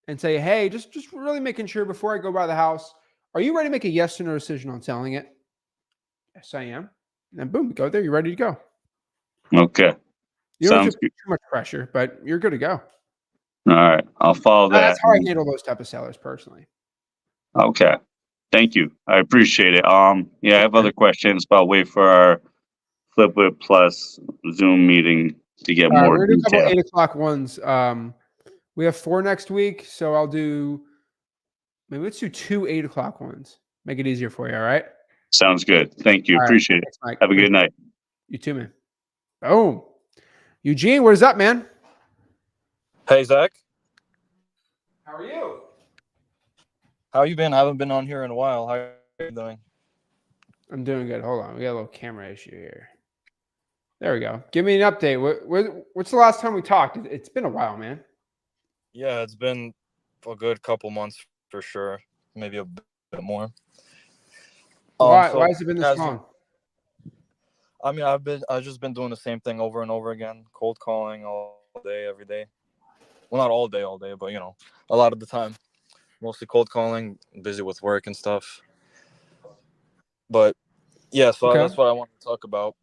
and say, hey, just really making sure before I go by the house, are you ready to make a yes or no decision on selling it? Yes, I am. And then boom, go there. You're ready to go. Okay. You don't Sounds feel good. too much pressure, but you're good to go. All right. I'll follow that. That's how I handle those type of sellers personally. Okay. Thank you. I appreciate it. Yeah, I have other questions, but I'll wait for our Flipwit Plus Zoom meeting to get All right, more we're gonna do a couple detail. 8:00 ones. We have 4 next week, so I'll do maybe let's do 2 8:00 ones. Make it easier for you. All right. Sounds good. Thank you. All right. Appreciate it. Thanks, Mike. Have a good night. You too, man. Boom. Eugene, what is up, man? Hey, Zach. How are you? How you been? I haven't been on here in a while. How are you doing? I'm doing good. Hold on. We got a little camera issue here. There we go. Give me an update. What's the last time we talked? It's been a while, man. Yeah, it's been a good couple months for sure. Maybe a bit more. Why So has it been this long? I mean, I've just been doing the same thing over and over again, cold calling all day, every day. Well, not all day, but you know, a lot of the time. Mostly cold calling, busy with work and stuff. But yeah, so Okay. that's what I want to talk about.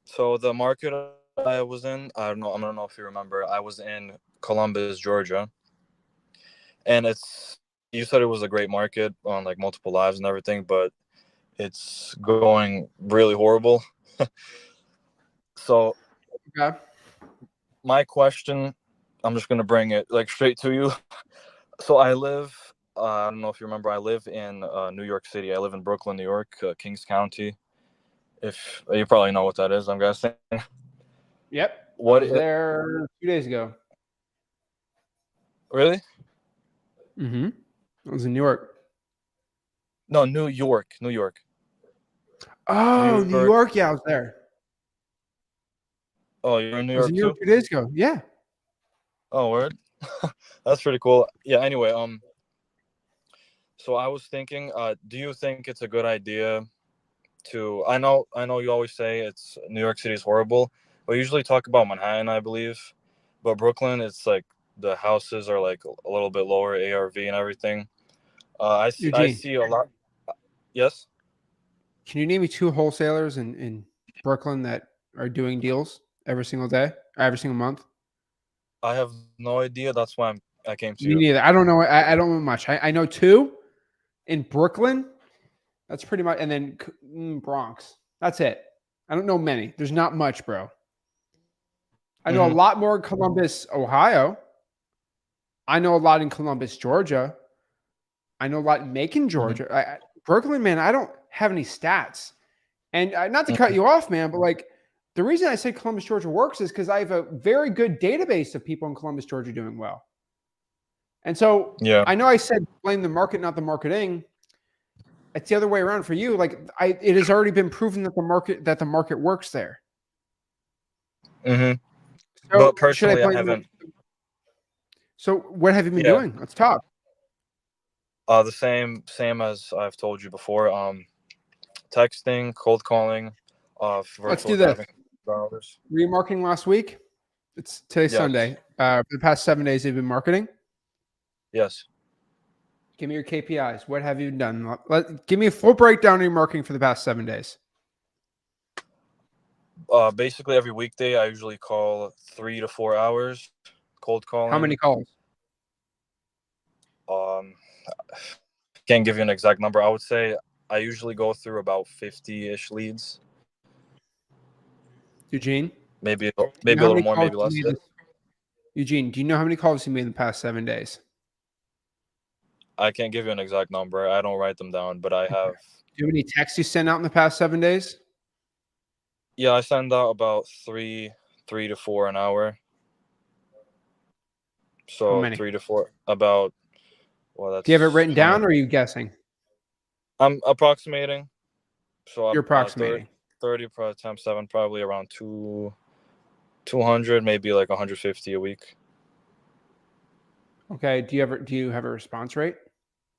So the market I was in, I don't know if you remember, I was in Columbus, Georgia. And you said it was a great market on like multiple lives and everything, but it's going really horrible. So Okay. my question, I'm just going to bring it like straight to you. So I live, I don't know if you remember, I live in New York City. I live in Brooklyn, New York, Kings County. If you probably know what that is, I'm guessing. Yep. What I was there 2 days ago. Really? Mm-hmm. I was in New York. No, New York. Oh, New York. Yeah, I was there. Oh, you're in New I was York in New York too? 2 days ago. Yeah. Oh, word. That's pretty cool. Yeah, anyway, so I was thinking, do you think it's a good idea to I know you always say it's New York City is horrible. We usually talk about Manhattan, I believe. But Brooklyn, it's like the houses are like a little bit lower ARV and everything. I Eugene, see a lot. Yes? can you name me 2 wholesalers in Brooklyn that are doing deals every single day, or every single month? I have no idea. That's why I came to Me you. neither. I don't know. I don't know much. I know 2 in Brooklyn. That's pretty much, and then Bronx. That's it. I don't know many. There's not much, bro. I know a lot more in Columbus, Ohio. I know a lot in Columbus, Georgia. I know a lot in Macon, Georgia. Brooklyn, man, I don't have any stats. And not to cut you off, man, but like the reason I say Columbus, Georgia works is because I have a very good database of people in Columbus, Georgia doing well. And so Yeah. I know I said blame the market, not the marketing. It's the other way around for you. Like it has already been proven that the market works there. Mm-hmm. So But should I personally, I blame haven't. So what have you been Yeah. doing? Let's talk. The same as I've told you before. Texting, cold calling, Let's do virtual this. tapping dollars. Remarketing last week. It's today's Yes. Sunday. For the past 7 days, you've been marketing. Yes. Give me your KPIs. What have you done? Give me a full breakdown of your marketing for the past 7 days. Basically every weekday I usually call 3 to 4 hours cold calling. How many calls? Can't give you an exact number. I would say I usually go through about 50-ish leads. Eugene? Maybe a how little many more, calls maybe you less. made Eugene, do you know how many calls you made in the past 7 days? I can't give you an exact number. I don't write them down, but I have. Do you have any texts you sent out in the past 7 days? Yeah, I send out about three to four an hour. How So many? 3 to 4. About, well, that's. Do you have it written 20. down, or are you guessing? I'm approximating. So You're approximating. 30 times 7, probably around 200, maybe like 150 a week. Okay. Do you have a response rate,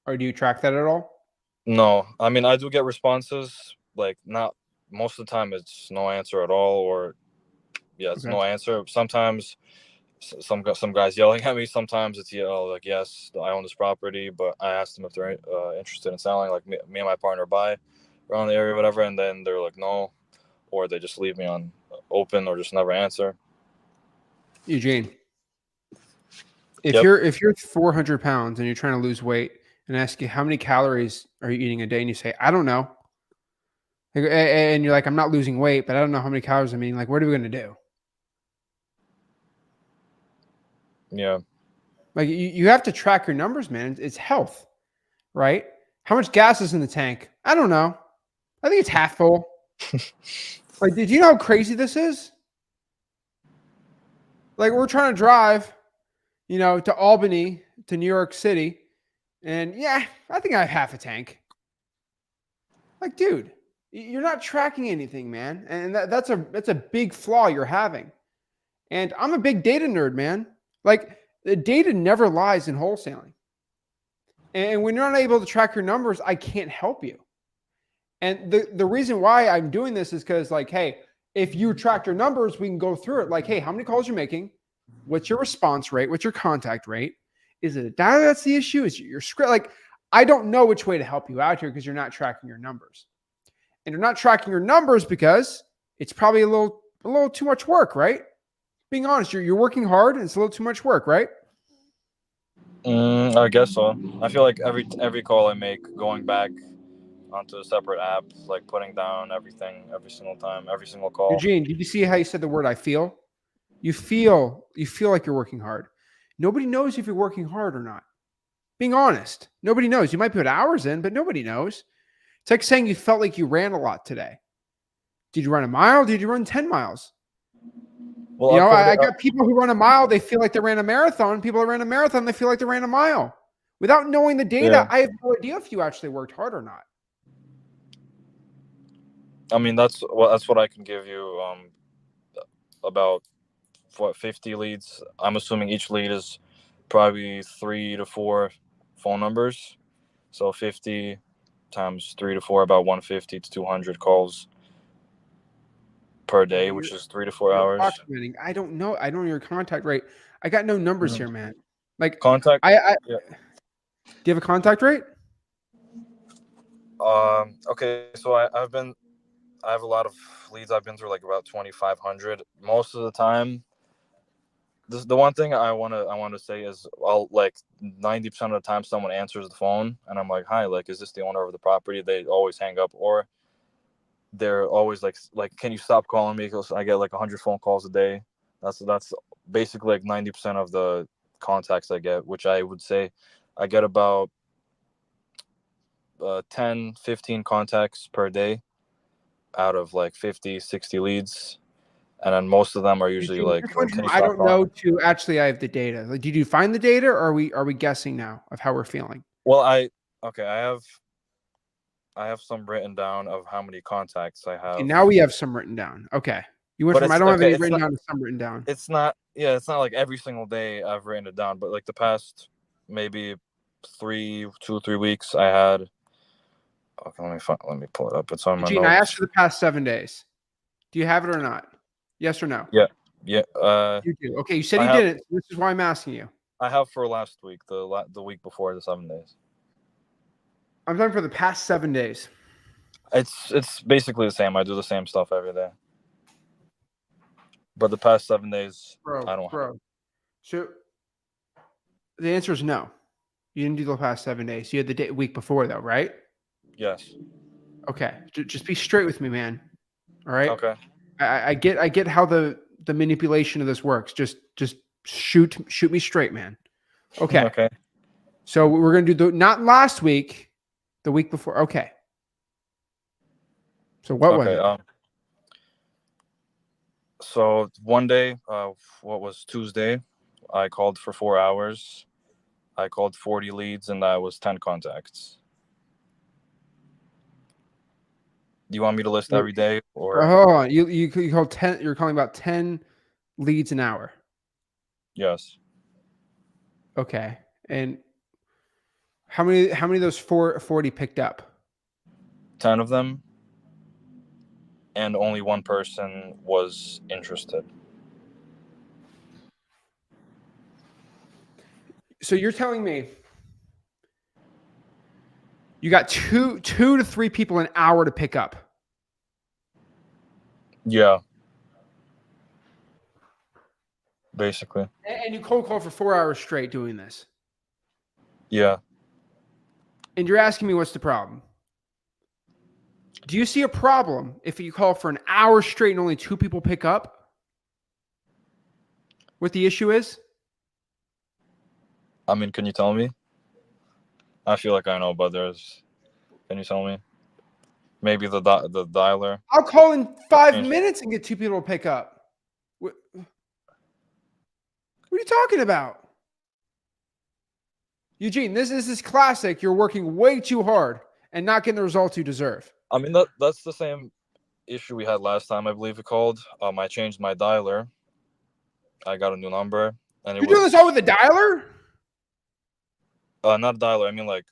or do you track that at all? No, I mean, I do get responses, like not most of the time it's no answer at all, or yeah, it's Okay. no answer. Sometimes some guys yelling at me. Sometimes it's like, yes, I own this property, but I asked them if they're interested in selling, like me and my partner buy around the area, whatever, and then they're like no, or they just leave me on open or just never answer. Eugene, if Yep. you're 400 pounds and you're trying to lose weight, and I ask you how many calories are you eating a day, and you say I don't know, and you're like I'm not losing weight, but I don't know how many calories I'm eating. Like, what are we going to do? Yeah. Like, you have to track your numbers, man. It's health, right? How much gas is in the tank? I don't know. I think it's half full. Like, did you know how crazy this is? Like, we're trying to drive, to Albany, to New York City, and yeah, I think I have half a tank. Like, dude, you're not tracking anything, man, and that's a big flaw you're having. And I'm a big data nerd, man. Like, the data never lies in wholesaling. And when you're not able to track your numbers, I can't help you. And the reason why I'm doing this is because, like, hey, if you track your numbers, we can go through it. Like, hey, how many calls you're making? What's your response rate? What's your contact rate? Is it a data that's the issue? Is it your script? Like, I don't know which way to help you out here because you're not tracking your numbers. And you're not tracking your numbers because it's probably a little too much work, right? Being honest, you're working hard and it's a little too much work, right? I guess so. I feel like every call I make, going back onto a separate app, like putting down everything every single time, every single call. Eugene, did you see how you said the word I feel? You feel like you're working hard. Nobody knows if you're working hard or not. Being honest, nobody knows. You might put hours in, but nobody knows. It's like saying you felt like you ran a lot today. Did you run a mile? Did you run 10 miles? Well, I got people who run a mile, they feel like they ran a marathon. People who ran a marathon, they feel like they ran a mile. Without knowing the data, Yeah. I have no idea if you actually worked hard or not. I mean, that's what I can give you. About 50 leads. I'm assuming each lead is probably 3 to 4 phone numbers. So 50 times 3 to 4, about 150 to 200 calls per day, which is 3 to 4 hours. Approximating. I don't know your contact rate. I got no numbers here, man. Like, Contact. yeah. Do you have a contact rate? Okay, so I have a lot of leads. I've been through like about 2,500. Most of the time, the one thing I want to say is, I'll like 90% of the time someone answers the phone and I'm like, hi, like, is this the owner of the property? They always hang up, or they're always like, can you stop calling me? Because I get like 100 phone calls a day. That's basically like 90% of the contacts I get, which I would say I get about 10, 15 contacts per day out of like 50, 60 leads. And then most of them are usually like, can you I stop don't calling know me? to actually I have the data. Like, did you find the data, or are we guessing now of how we're feeling? Well, I have some written down of how many contacts I have. Okay, now we have some written down. Okay. You went But from I don't have any written down to some written down. It's not like every single day I've written it down, but like the past maybe 2 or 3 weeks I had. Okay, let me pull it up. It's on my Eugene, notes. I asked for the past 7 days. Do you have it or not? Yes or no? Yeah. You do. Okay, you said you didn't. So this is why I'm asking you. I have for last week, the week before the 7 days. I'm talking for the past 7 days. It's basically the same. I do the same stuff every day. But the past 7 days, I don't have. So the answer is no. You didn't do the past 7 days. You had the week before, though, right? Yes. Okay. Just be straight with me, man. All right. Okay. I get how the manipulation of this works. Just shoot me straight, man. Okay. Okay. So we're going to do not last week, the week before. Okay. So what was it? So one day, what was Tuesday, I called for 4 hours. I called 40 leads, and that was 10 contacts. Do you want me to list every day, or? Hold on. You called 10. You're calling about 10 leads an hour. Yes. Okay. And how many of those 40 picked up? 10 of them, and only one person was interested. So you're telling me you got two to three people an hour to pick up? Yeah. Basically. And you cold call for 4 hours straight doing this? Yeah. And you're asking me what's the problem? Do you see a problem if you call for an hour straight and only two people pick up? What the issue is? I mean, can you tell me? I feel like I know, but there's. Can you tell me? Maybe the dialer. I'll call in 5 minutes and get two people to pick up. What are you talking about? Eugene, this is classic. You're working way too hard and not getting the results you deserve. I mean, that's the same issue we had last time, I believe we called. I changed my dialer. I got a new number. And You're doing this all with a dialer? Not a dialer. I mean, like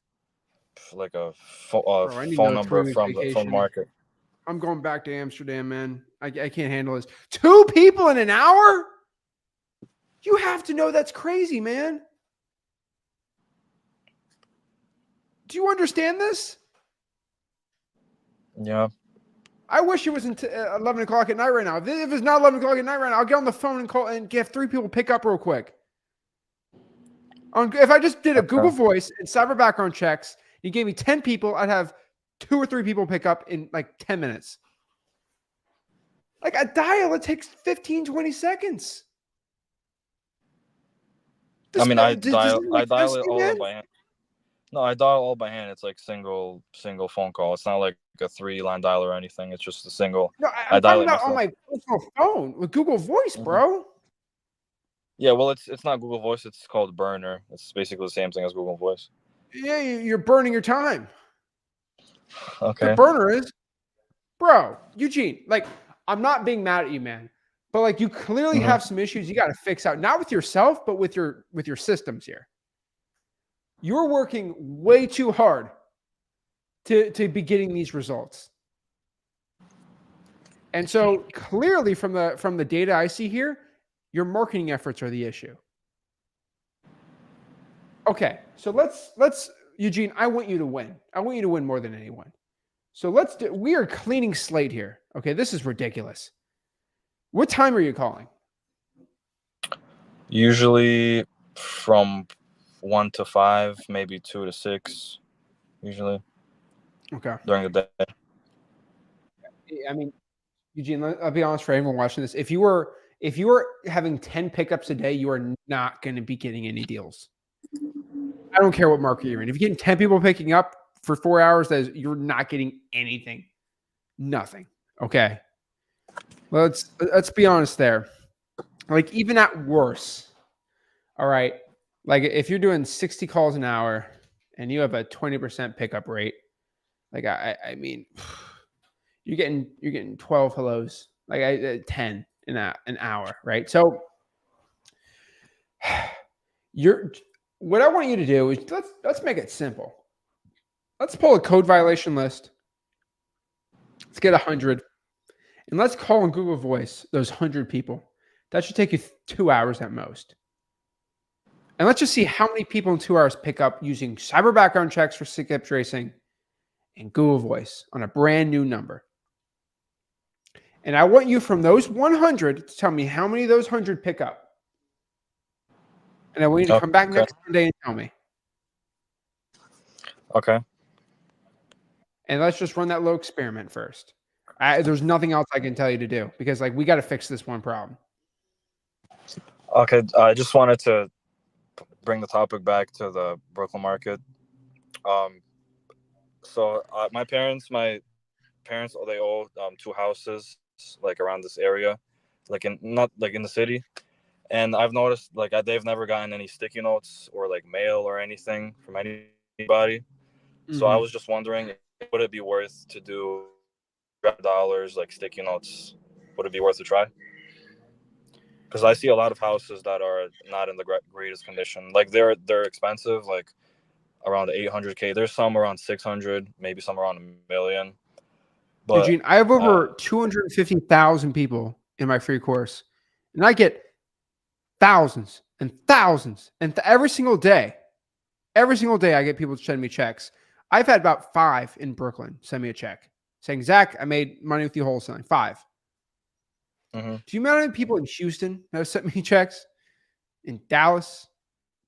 a phone number from the market. I'm going back to Amsterdam, man. I can't handle this. Two people in an hour? You have to know that's crazy, man. Do you understand this? Yeah. I wish it was 11 o'clock at night right now. If it's not 11 o'clock at night right now, I'll get on the phone and call and get three people pick up real quick. If I just did a Google Voice and cyber background checks, you gave me 10 people, I'd have 2 or 3 people pick up in like 10 minutes. Like a dial, it takes 15, 20 seconds. I mean, I dial it all by hand. No, I dial all by hand. It's like single phone call. It's not like a 3-line dial or anything. It's just a single. No, I'm talking about on my personal phone with Google Voice, bro. Yeah, well, it's not Google Voice. It's called Burner. It's basically the same thing as Google Voice. Yeah, you're burning your time. Okay. The burner is, bro, Eugene. Like, I'm not being mad at you, man, but like you clearly have some issues you got to fix out, not with yourself, but with your systems here. You're working way too hard to be getting these results. And so clearly from the data I see here, your marketing efforts are the issue. Okay, so let's Eugene, I want you to win. I want you to win more than anyone. So we are cleaning slate here. Okay, this is ridiculous. What time are you calling? Usually from 1 to 5, maybe 2 to 6, usually. Okay. During the day. I mean, Eugene, I'll be honest for everyone watching this. If you were having 10 pickups a day, you are not going to be getting any deals. I don't care what market you're in. If you're getting 10 people picking up for 4 hours, you're not getting anything. Nothing. Okay. Well, let's be honest there. Like even at worst, all right. Like if you're doing 60 calls an hour and you have a 20% pickup rate, like I mean, you're getting 12 hellos, like 10 in an hour, right? So what I want you to do is let's make it simple. Let's pull a code violation list. Let's get 100. And let's call on Google Voice those 100 people. That should take you 2 hours at most. And let's just see how many people in 2 hours pick up using cyber background checks for skip tracing and Google Voice on a brand new number. And I want you from those 100 to tell me how many of those 100 pick up. And I want you to come back next Monday and tell me. Okay. And let's just run that little experiment first. There's nothing else I can tell you to do because like we got to fix this one problem. Okay. I just wanted to bring the topic back to the Brooklyn market. So my parents, they own 2 houses like around this area, like in not like in the city. And I've noticed like they've never gotten any sticky notes or like mail or anything from anybody. So I was just wondering, would it be worth to do $100 like sticky notes? Would it be worth a try? Because I see a lot of houses that are not in the greatest condition. Like they're expensive, like around 800K. There's some around 600, maybe some around a million. But Eugene, I have over 250,000 people in my free course, and I get thousands and thousands, and every single day I get people to send me checks. I've had about 5 in Brooklyn send me a check saying, Zach, I made money with you wholesaling. 5. Mm-hmm. Do you know how many people in Houston that have sent me checks? In Dallas?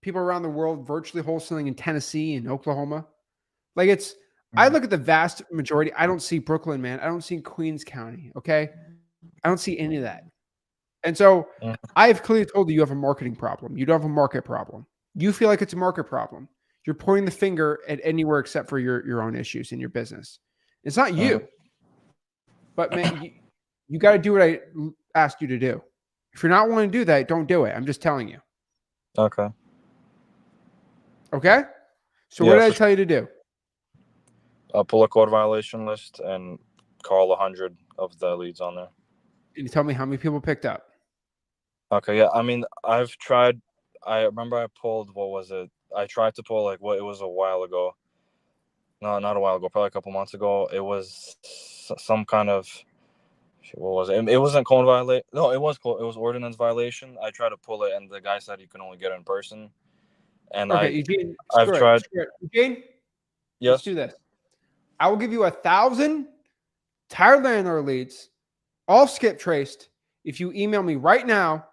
People around the world virtually wholesaling in Tennessee and Oklahoma? Like I look at the vast majority. I don't see Brooklyn, man. I don't see Queens County, okay? I don't see any of that. And so I've clearly told you have a marketing problem. You don't have a market problem. You feel like it's a market problem. You're pointing the finger at anywhere except for your own issues in your business. It's not you. But man, you got to do what I asked you to do. If you're not wanting to do that, don't do it. I'm just telling you. Okay. Okay? So what did I tell you to do? Pull a code violation list and call 100 of the leads on there. And you tell me how many people picked up. Okay, yeah. I mean, I've tried. I remember I pulled, what was it? I tried to pull it was a while ago. No, not a while ago, probably a couple months ago. It was some kind of, what was it? It wasn't code violation. No, it was ordinance violation. I tried to pull it, and the guy said you can only get it in person. And okay, Eugene, I've tried. Eugene, yes. Let's do this. I will give you 1,000 tired landlord leads, all skip traced, if you email me right now.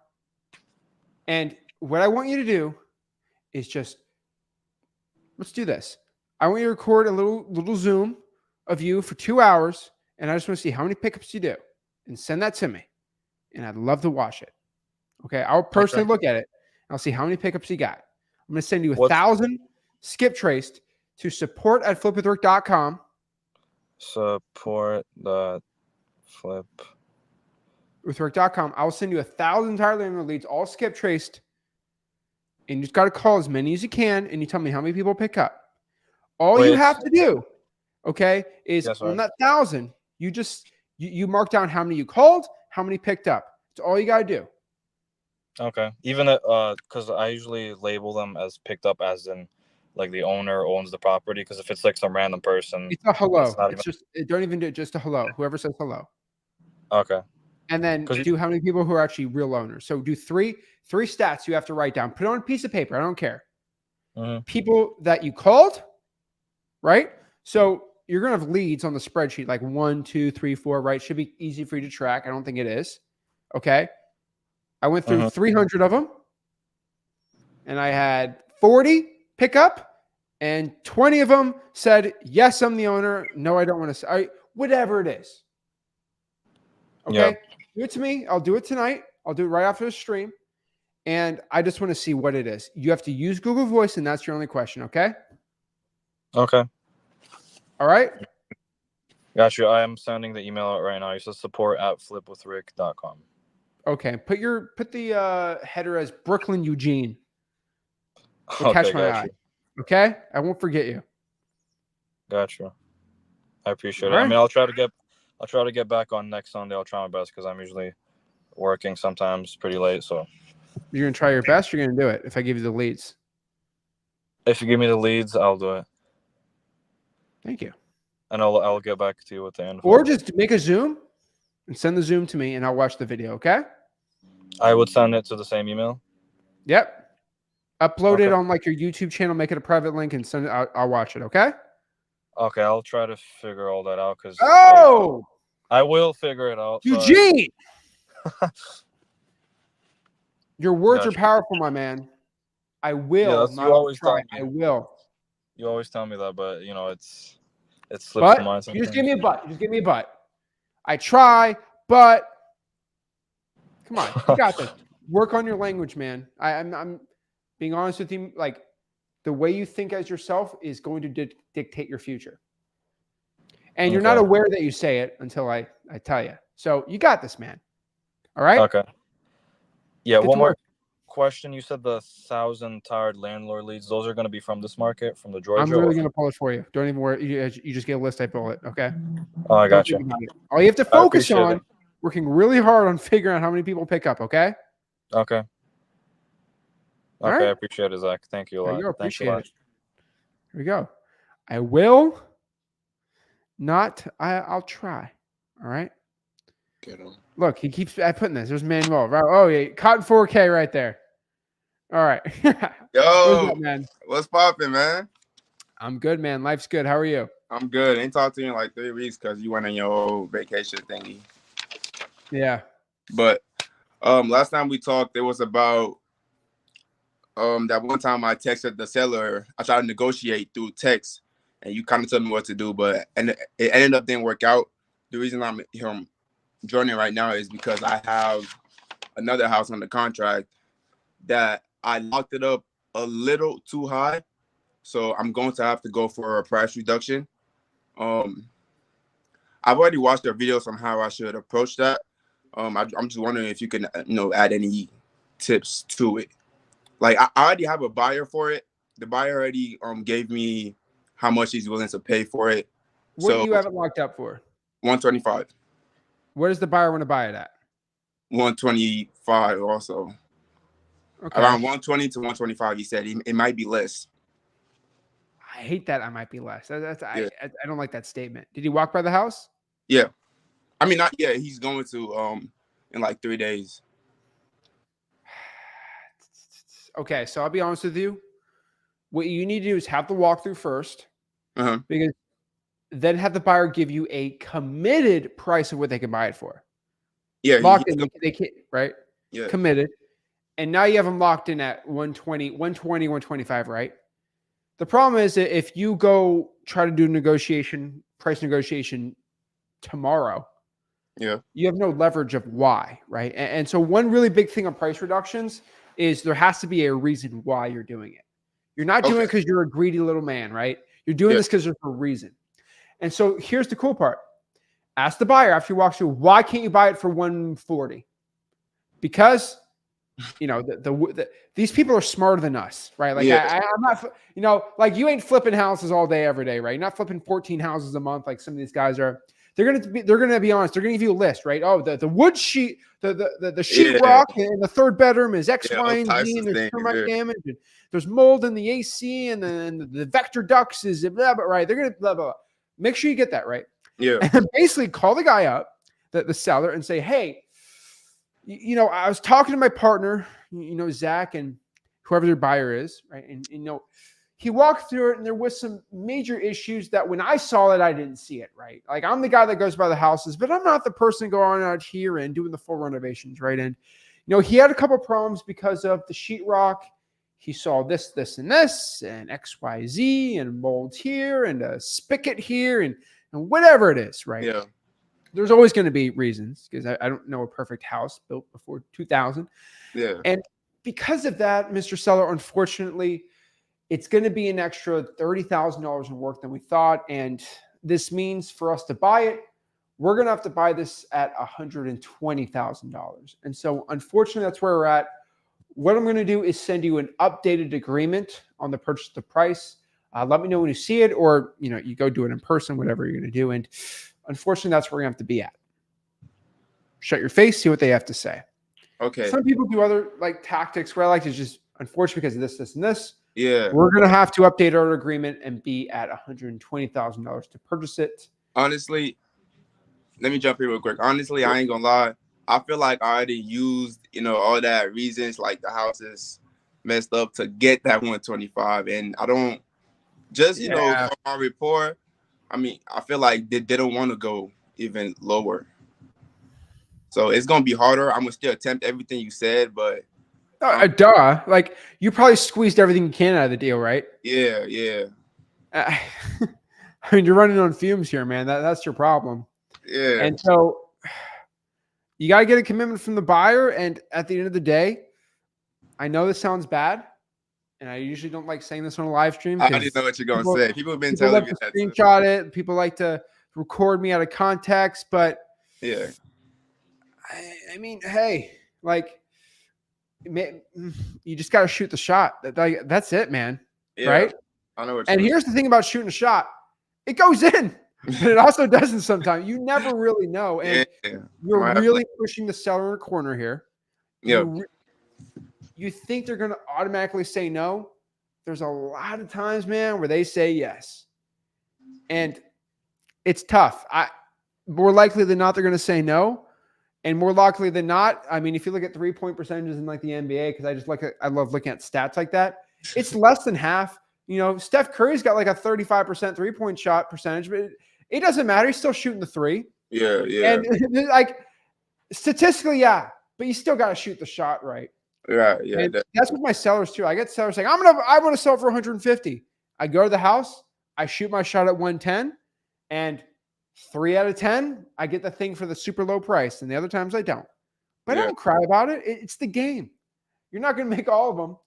And what I want you to do is let's do this. I want you to record a little Zoom of you for 2 hours, and I just want to see how many pickups you do, and send that to me. And I'd love to watch it. Okay, I'll personally look at it. And I'll see how many pickups you got. I'm going to send you 1,000 skip traced to support@flipwithrick.com. Support.flip.with.rick.com. I'll send you 1,000 tired landlord leads, all skip traced. And you just got to call as many as you can, and you tell me how many people pick up. All you have to do, okay, is on that 1,000, you mark down how many you called, how many picked up. That's all you got to do. Okay. Even because I usually label them as picked up as in like the owner owns the property, because if it's like some random person, it's a hello. Don't even do it, just a hello. Whoever says hello. Okay. And then do how many people who are actually real owners. So do three stats you have to write down. Put it on a piece of paper. I don't care. People that you called, right? So you're going to have leads on the spreadsheet, like 1, 2, 3, 4, right? Should be easy for you to track. I don't think it is. Okay. I went through 300 of them, and I had 40 pick up, and 20 of them said, yes, I'm the owner. No, I don't want to. Whatever it is. Okay. Do it to me. I'll do it tonight. I'll do it right after the stream. And I just want to see what it is. You have to use Google Voice, and that's your only question. Okay. Okay. All right. Got you. I am sending the email out right now. You said support@flipwithrick.com. Okay. Put the header as Brooklyn Eugene. Okay, catch my eye. Okay. I won't forget you. Got you. I appreciate it. Right. I mean, I'll try to get back on next Sunday. I'll try my best, because I'm usually working sometimes pretty late. So you're gonna try your best. You're gonna do it. If I give you the leads. If you give me the leads, I'll do it. Thank you. And I'll get back to you with the info. Or just make a Zoom and send the Zoom to me, and I'll watch the video. Okay. I would send it to the same email. Yep. Upload it on like your YouTube channel. Make it a private link and send it. I'll watch it. Okay. Okay, I'll try to figure all that out, because I will figure it out. Eugene, your words are powerful, my man. I will. Yeah, you always try. I will. You always tell me that, but it slips the mind sometimes. You just give me a butt. You just give me a butt. I try, but come on, you got this. Work on your language, man. I'm being honest with you, like the way you think as yourself is going to dictate your future. And you're not Okay. aware that you say it until I tell you. So you got this, man. All right. Okay. Yeah. Get One to more work. question. You said the 1,000 tired landlord leads. Those are going to be from this market, from the I'm Georgia. really going to pull it for you. Don't even worry. You just get a list. I pull it. Okay. Oh, I Don't got you. think about it. All you have to I focus appreciate on it. working really hard on figuring out how many people pick up. Okay. Okay. All Okay. I right. appreciate it, Zach. Thank you a There lot. you go. Thanks a Appreciate lot. it. Here we go. I will not. I'll try. All right. Get him. Look, he keeps putting this. There's Manuel. Oh, yeah. Cotton 4K right there. All right. What's Yo, up, man? what's poppin', man? I'm good, man. Life's good. How are you? I'm good. Ain't talked to you in like 3 weeks because you went on your whole vacation thingy. Yeah. But last time we talked, it was about that one time I texted the seller. I tried to negotiate through text, and you kind of told me what to do, but it ended up didn't work out. The reason I'm joining right now is because I have another house on the contract that I locked it up a little too high, so I'm going to have to go for a price reduction. I've already watched their videos on how I should approach that. I'm just wondering if you can, add any tips to it. Like I already have a buyer for it. The buyer already gave me how much he's willing to pay for it. What do So you have it locked up for? 125, What does the buyer want to buy it at? 125 also. Okay. Around 120 to 125, he said it might be less. I hate that I might be less. Yeah. I don't like that statement. Did he walk by the house? Yeah. I mean, not yet. He's going to in like 3 days. Okay, so I'll be honest with you. What you need to do is have the walkthrough first, Uh-huh. because then have the buyer give you a committed price of what they can buy it for. Yeah. Locked in, they can't, right? Yeah. Committed. And now you have them locked in at 125, right? The problem is that if you go try to do price negotiation tomorrow, Yeah. you have no leverage of why, right? And so one really big thing on price reductions is there has to be a reason why you're doing it. You're not doing it because you're a greedy little man, right? You're doing this because there's a reason. And so here's the cool part. Ask the buyer after you walk through, why can't you buy it for 140? Because these people are smarter than us, right? Like I'm not, like you ain't flipping houses all day, every day, right? You're not flipping 14 houses a month like some of these guys are. They're gonna be honest. They're gonna give you a list, right? Oh, the wood sheet, the sheetrock in the third bedroom is X, Y, and Z, and there's termite damage, and there's mold in the AC, and then the vector ducts is blah, blah, right? They're gonna blah blah. Make sure you get that right. Yeah. And basically call the guy up, the seller, and say, hey, I was talking to my partner, Zach, and whoever their buyer is, right? And he walked through it, and there was some major issues that when I saw it, I didn't see it, right? Like I'm the guy that goes by the houses, but I'm not the person going out here and doing the full renovations, right? And he had a couple problems because of the sheetrock. He saw this, and this, and X, Y, Z, and mold here, and a spigot here, and whatever it is, right? Yeah. There's always going to be reasons, because I don't know a perfect house built before 2000. Yeah. And because of that, Mr. Seller, unfortunately, it's going to be an extra $30,000 in work than we thought. And this means for us to buy it, we're going to have to buy this at $120,000. And so unfortunately, that's where we're at. What I'm going to do is send you an updated agreement on the purchase of the price. Let me know when you see it, or, you go do it in person, whatever you're going to do. And unfortunately, that's where we're going to have to be at. Shut your face, see what they have to say. Okay. Some people do other tactics where I like to just, unfortunately, because of this, and this. Yeah. We're going to have to update our agreement and be at $120,000 to purchase it. Honestly, let me jump in real quick. Honestly, I ain't gonna lie. I feel like I already used, all that reasons, like the house is messed up, to get that 125. And I don't just, from our report, I mean, I feel like they don't want to go even lower. So it's gonna be harder. I'm gonna still attempt everything you said, but duh. Like, you probably squeezed everything you can out of the deal, right? yeah. I mean, you're running on fumes here, man. That's your problem. Yeah. And so you got to get a commitment from the buyer. And at the end of the day, I know this sounds bad, and I usually don't like saying this on a live stream. I already know what you're gonna say. People have been telling me like that to too. screenshot it. People like to record me out of context, but Yeah, I mean, hey, like, you just got to shoot the shot. That's it, man. yeah. Right? I know what. And here's the thing about shooting a shot: it goes in, but it also doesn't. Sometimes you never really know, and you're really pushing the seller in a corner here. Yeah. You think they're going to automatically say no? There's a lot of times, man, where they say yes, and it's tough. More likely than not, they're going to say no. And more likely than not, I mean, if you look at 3-point percentages in like the NBA, because I love looking at stats like that, it's less than half. You know, Steph Curry's got like a 35% 3-point shot percentage, but it doesn't matter. He's still shooting the three. Yeah, yeah. And like statistically, yeah, but you still got to shoot the shot right. Right, yeah. And that's with my sellers too. I get sellers saying, I want to sell for 150. I go to the house, I shoot my shot at 110, and 3 out of 10, I get the thing for the super low price, and the other times I don't. But I don't cry about it. It's the game. You're not going to make all of them.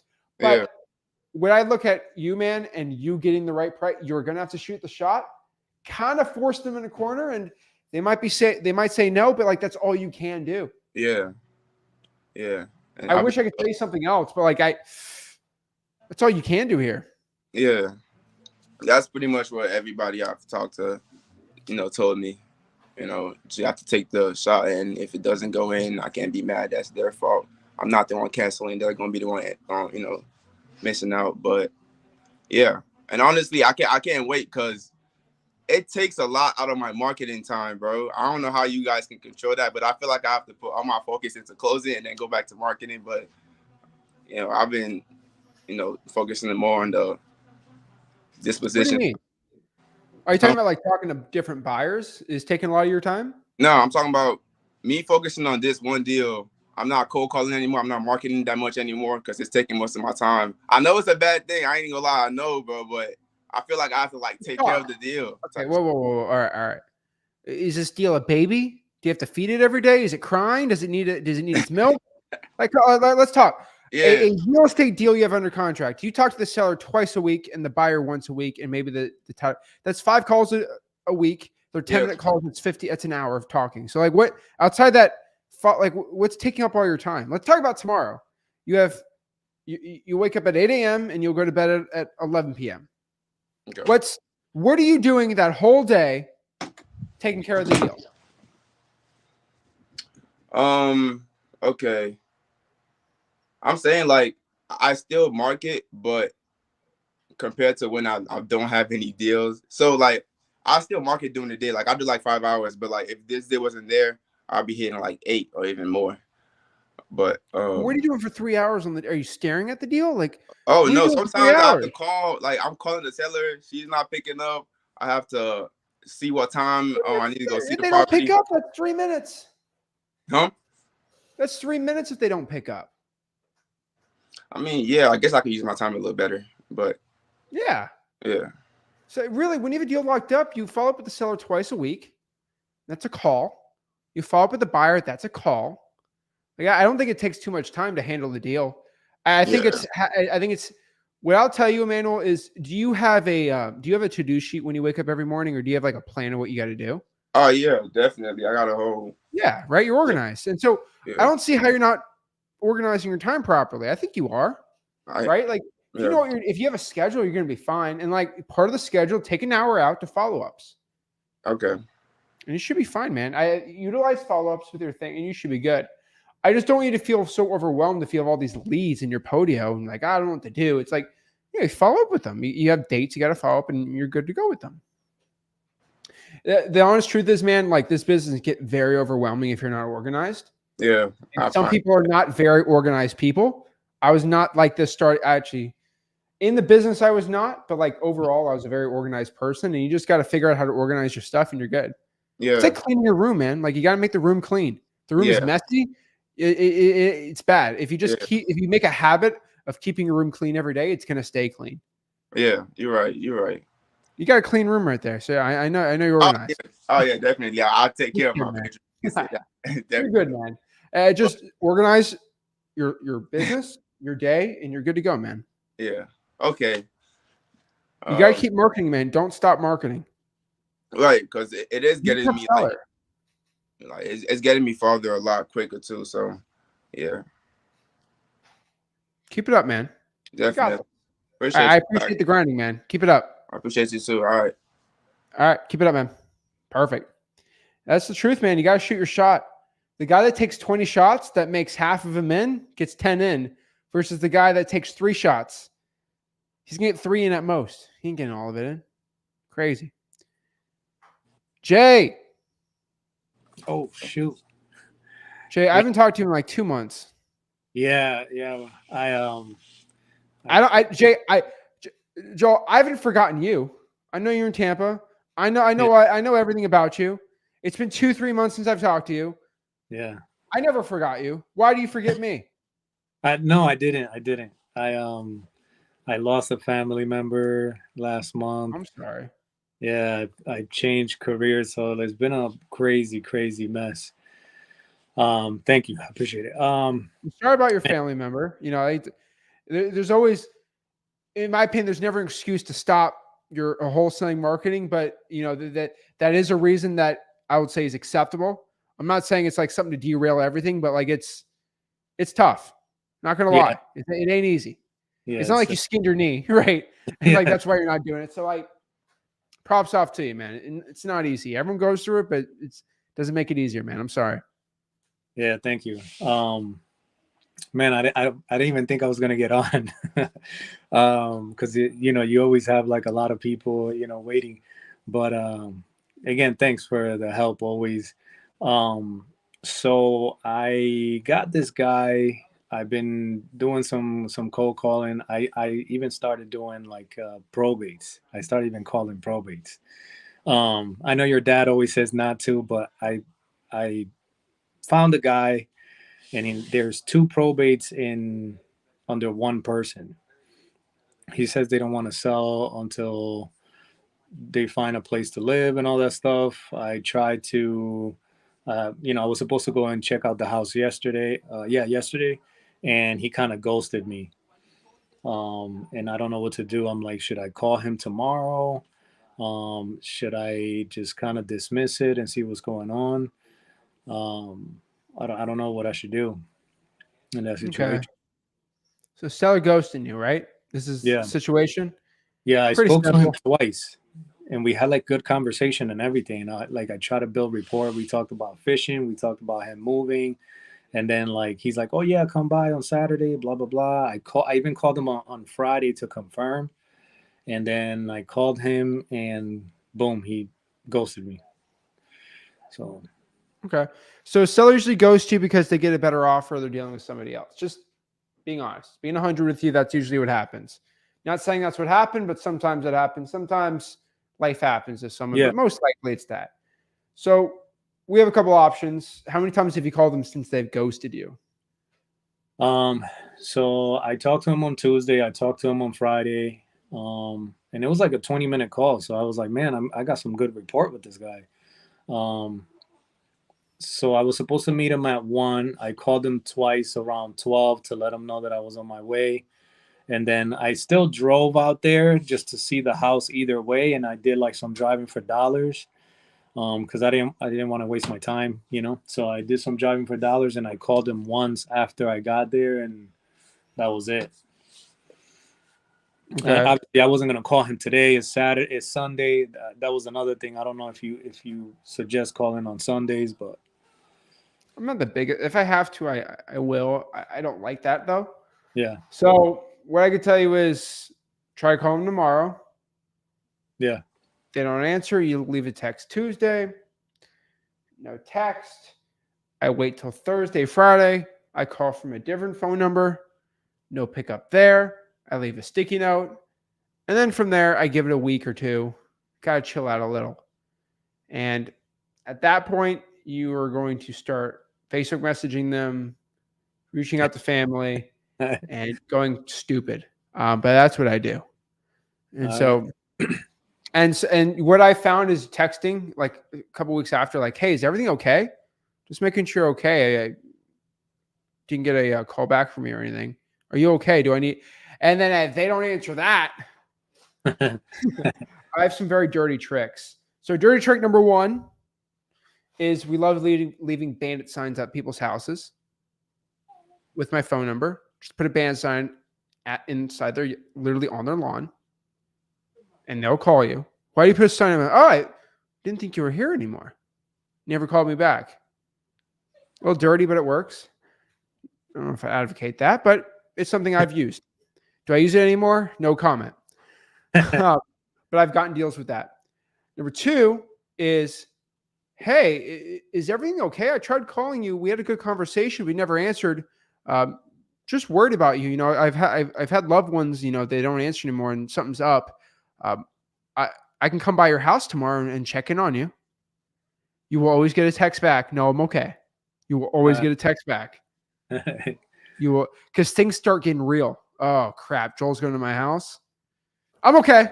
But when I look at you, man, and you getting the right price, you're going to have to shoot the shot, kind of force them in a corner, and they might say no, but like that's all you can do. Yeah. Yeah. And I wish I could tell you something else, but like that's all you can do here. Yeah. That's pretty much what everybody I've talked to, told me. You have to take the shot, and if it doesn't go in, I can't be mad. That's their fault. I'm not the one canceling. They're going to be the one, missing out. But yeah, and honestly, I can't wait because it takes a lot out of my marketing time, bro. I don't know how you guys can control that, but I feel like I have to put all my focus into closing and then go back to marketing. But I've been, focusing more on the disposition. What do you mean? Are you talking about like talking to different buyers is taking a lot of your time? No, I'm talking about me focusing on this one deal. I'm not cold calling anymore. I'm not marketing that much anymore because it's taking most of my time. I know it's a bad thing. I ain't gonna lie. I know, bro, but I feel like I have to like take care of the deal. Okay, whoa. All right. Is this deal a baby? Do you have to feed it every day? Is it crying? Does it need its milk? Like, let's talk. Yeah. A real estate deal you have under contract. You talk to the seller twice a week and the buyer once a week, and maybe that's 5 calls a week. They're 10-minute calls. It's 50. That's an hour of talking. So like, what outside that? Like, what's taking up all your time? Let's talk about tomorrow. You wake up at 8 a.m. and you'll go to bed at 11 p.m. Okay. What are you doing that whole day taking care of the deal? Okay. I'm saying like I still market, but compared to when I don't have any deals. So like I still market during the day. Like I do like 5 hours, but like if this deal wasn't there, I'll be hitting like 8 or even more. But what are you doing for 3 hours are you staring at the deal? Like, oh no, sometimes I have to call, like I'm calling the seller, she's not picking up. I have to see what time I need to go see the property. They don't pick up, that's 3 minutes. Huh? That's 3 minutes if they don't pick up. I mean, yeah, I guess I could use my time a little better, but yeah. So really, when you have a deal locked up, you follow up with the seller twice a week. That's a call. You follow up with the buyer. That's a call. Like, I don't think it takes too much time to handle the deal. I think it's what I'll tell you, Emmanuel, is do you have a to-do sheet when you wake up every morning, or do you have like a plan of what you got to do? Oh yeah, definitely. I got a whole. Yeah, right. You're organized, and so I don't see how you're not organizing your time properly. I think you are, right? Like, if you know if you have a schedule, you're going to be fine. And like part of the schedule, take an hour out to follow-ups. Okay. And you should be fine, man. I utilize follow-ups with your thing, and you should be good. I just don't want you to feel so overwhelmed to feel all these leads in your podio and like, I don't know what to do. It's like, follow up with them. You have dates, you got to follow up, and you're good to go with them. The honest truth is, man, like this business can get very overwhelming if you're not organized. Yeah. Some people are not very organized people. I was not like this actually in the business. I was not, but like overall, I was a very organized person, and you just got to figure out how to organize your stuff and you're good. Yeah. It's like cleaning your room, man. Like you got to make the room clean. The room is messy. It's bad. If you just if you make a habit of keeping your room clean every day, it's going to stay clean. Yeah, you're right. You got a clean room right there. So I know you're organized. Oh yeah, definitely. Yeah, I'll take care of my bedroom. You're good, man. Just organize your business, your day, and you're good to go, man. Yeah. Okay. You got to keep marketing, man. Don't stop marketing. Right, because it is Be a getting top me seller. like it's getting me farther a lot quicker too. So yeah, Keep it up, man. You got definitely. this. Appreciate I you. appreciate the grinding, man. Keep it up. I appreciate you too. All right. All right, keep it up, man. Perfect. That's the truth, man. You got to shoot your shot. The guy that takes 20 shots that makes half of them in gets 10 in versus the guy that takes 3 shots. He's going to get 3 in at most. He ain't getting all of it in. Crazy. Jay. Oh, shoot. Jay, I haven't talked to you in like 2 months. Yeah. Joel, I haven't forgotten you. I know you're in Tampa. I know everything about you. It's been 2-3 months since I've talked to you. Yeah. I never forgot you. Why do you forget me? No, I didn't. I lost a family member last month. I'm sorry. Yeah, I changed careers, so there's been a crazy mess. Thank you. I appreciate it. I'm sorry about your family member. You know, there's always, in my opinion, there's never an excuse to stop your wholesaling marketing, but you know that is a reason that I would say is acceptable. I'm not saying it's like something to derail everything, but like it's tough. Not gonna lie, it ain't easy. Yeah, It's not like you skinned your knee, right? And Yeah. like that's why you're not doing it. So like, props off to you, man. And it's not easy. Everyone goes through it, but it doesn't make it easier, man. I'm sorry. Yeah, thank you. Man, I didn't even think I was gonna get on, because you always have like a lot of people waiting, but again, thanks for the help always. So I got this guy. I've been doing some cold calling. I even started doing like probates. I started even calling probates. I know your dad always says not to, but I found a guy, and there's 2 probates in under one person. He says they don't want to sell until they find a place to live and all that stuff. I tried to, I was supposed to go and check out the house yesterday. Yesterday, and he kind of ghosted me. And I don't know what to do. I'm like, should I call him tomorrow? Should I just kind of dismiss it and see what's going on? I don't know what I should do in that situation. Okay. So seller ghosting you, right? This is the Yeah. situation. Yeah, I Pretty spoke to him simple. twice, and we had like good conversation and everything. I tried to build rapport. We talked about fishing. We talked about him moving, and then like he's like, "Oh yeah, come by on Saturday." Blah blah blah. I even called him on Friday to confirm, and then I called him, and boom, he ghosted me. So Okay. So seller usually ghosts you because they get a better offer or they're dealing with somebody else. Just being honest. Being 100 with you, that's usually what happens. Not saying that's what happened, but sometimes it happens. Sometimes life happens to someone, Yeah. but most likely it's that. So we have a couple options. How many times have you called them since they've ghosted you? So I talked to him on Tuesday. I talked to him on Friday. And it was like a 20-minute call. So I was like, man, I got some good rapport with this guy. So I was supposed to meet him at 1. I called him twice around 12 to let him know that I was on my way. And then I still drove out there just to see the house either way. And I did like some driving for dollars. Because I didn't want to waste my time, So I did some driving for dollars, and I called him once after I got there, and that was it. Okay. Obviously, I wasn't gonna call him today. It's Saturday. It's Sunday. That was another thing. I don't know if you suggest calling on Sundays, but I'm not the biggest. If I have to, I will. I don't like that though. yeah. So what I could tell you is try calling them tomorrow. Yeah. They don't answer. You leave a text Tuesday. No text. I wait till Thursday, Friday. I call from a different phone number. No pickup there. I leave a sticky note. And then from there, I give it a week or 2. Gotta chill out a little. And at that point, you are going to start Facebook messaging them, reaching out to family, and going stupid. But that's what I do. And so, and what I found is texting like a couple weeks after, like, hey, is everything okay? Just making sure okay. I didn't get a call back from me or anything. Are you okay? Do I need? And then if they don't answer that, I have some very dirty tricks. So dirty trick number 1 is we love leaving bandit signs at people's houses with my phone number. Just put a bandit sign inside their, literally on their lawn, and they'll call you. Why do you put a sign on? Oh, I didn't think you were here anymore. Never called me back. A little dirty, but it works. I don't know if I advocate that, but it's something I've used. Do I use it anymore? No comment. But I've gotten deals with that. Number 2 is, hey, is everything okay? I tried calling you. We had a good conversation. We never answered. Just worried about you. You know, I've had loved ones, you know, they don't answer anymore and something's up. I can come by your house tomorrow and check in on you. You will always get a text back. No, I'm okay. You will always get a text back. You will, because things start getting real. Oh crap, Joel's going to my house. I'm okay.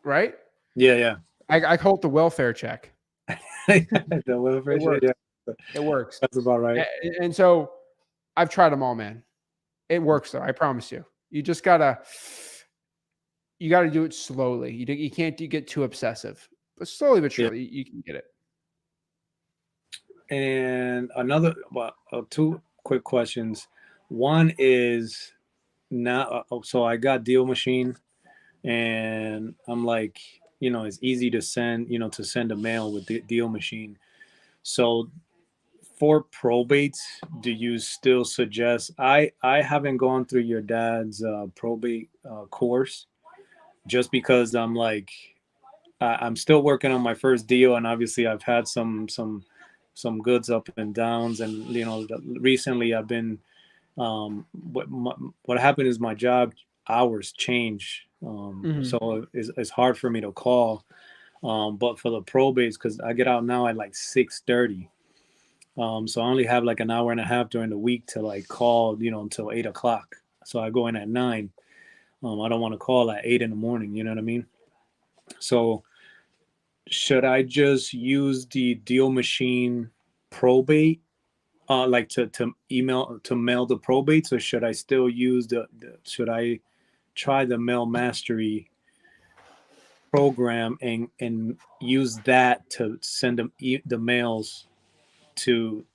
Right? Yeah. I call it the welfare check. The welfare It works. check, yeah. It works. That's about right. And so I've tried them all, man. It works though. I promise you. You just gotta do it slowly. You can't get too obsessive, but slowly but surely you can get it. And another, well, 2 quick questions. One is now, so I got Deal Machine, and I'm like, you know, it's easy to send, you know, to send a mail with the Deal Machine. So for probates, do you still suggest? I haven't gone through your dad's probate course, just because I'm like, I'm still working on my first deal, and obviously I've had some goods up and downs, and you know, recently I've been what happened is my job hours change, so it's hard for me to call, but for the probates, because I get out now at like 6:30, so I only have like an hour and a half during the week to like call, you know, until 8 o'clock. So I go in at 9. I don't want to call at 8 in the morning, you know what I mean? So should I just use the Deal Machine probate, like to mail the probates, or should I still use should I try the Mail Mastery program and use that to send them the mails to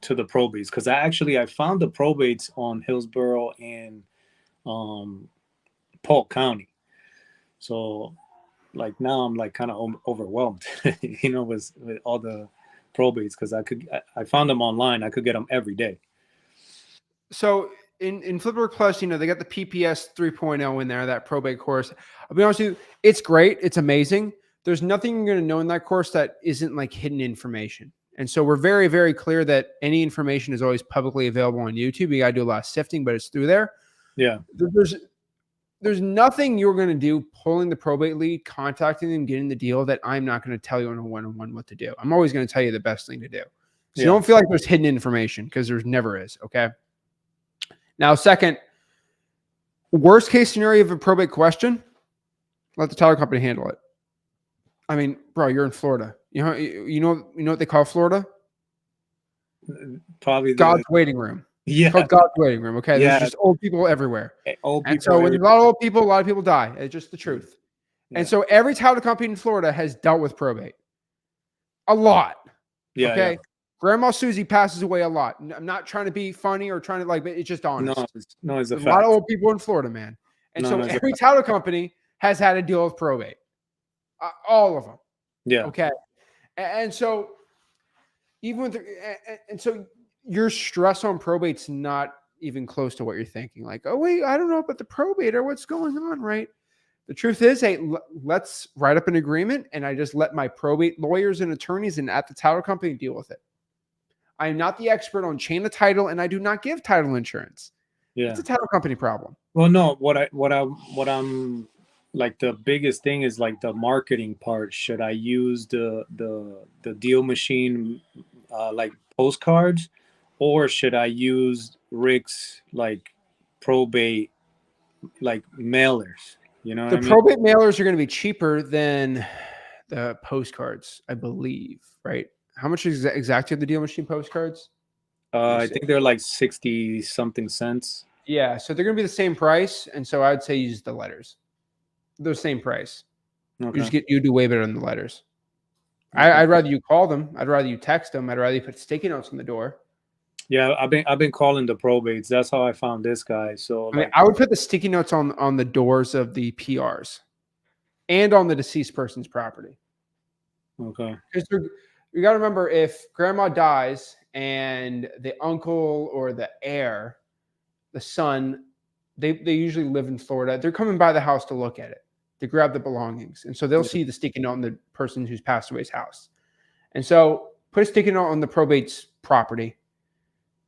to the probates? Because I found the probates on Hillsborough and Polk County. So like now I'm like kind of overwhelmed, you know, with all the probates, because I found them online. I could get them every day. So in Flipboard Plus, you know, they got the PPS 3.0 in there, that probate course. I'll be honest with you, it's great. It's amazing. There's nothing you're going to know in that course that isn't like hidden information. And so we're very, very clear that any information is always publicly available on YouTube. You got to do a lot of sifting, but it's through there. Yeah. There's nothing you're going to do pulling the probate lead, contacting them, getting the deal that I'm not going to tell you on a one-on-one what to do. I'm always going to tell you the best thing to do. So you don't feel like there's hidden information, because there's never is. Okay. Now, second, worst case scenario of a probate question, let the title company handle it. I mean, bro, you're in Florida. You know what they call Florida? Probably God's waiting room. Yeah. It's called God's waiting room. Okay. Yeah. There's just old people everywhere. And so when there's a lot of old people, a lot of people die. It's just the truth. Yeah. And so every title company in Florida has dealt with probate. A lot. Yeah. Okay. Yeah. Grandma Susie passes away a lot. I'm not trying to be funny or trying to but it's just honest. No, it's a fact. lot of old people in Florida, man. And so every title company has had to deal with probate. All of them. Yeah. Okay. And so even with and so your stress on probate's not even close to what you're thinking. Like, oh wait, I don't know about the probate or what's going on, right? The truth is, hey, let's write up an agreement, and I just let my probate lawyers and attorneys and at the title company deal with it. I am not the expert on chain of title, and I do not give title insurance. Yeah. It's a title company problem. Well, no, what I'm like, the biggest thing is like the marketing part. Should I use the Deal Machine like postcards, or should I use Rick's like probate like mailers? You know, the probate mailers are going to be cheaper than the postcards, I believe, right? How much exactly are the Deal Machine postcards? I think they're like 60 something cents. Yeah, so they're going to be the same price, and so I'd say use the letters. They're the same price. Okay. You do way better than the letters. Okay. I'd rather you call them. I'd rather you text them. I'd rather you put sticky notes on the door. Yeah, I've been calling the probates. That's how I found this guy. So I mean, like, I would put the sticky notes on the doors of the PRs and on the deceased person's property. okay. Because you got to remember, if grandma dies and the uncle or the heir, the son, they usually live in Florida. They're coming by the house to look at it, to grab the belongings. And so they'll see the sticky note on the person who's passed away's house. And so put a sticky note on the probate's property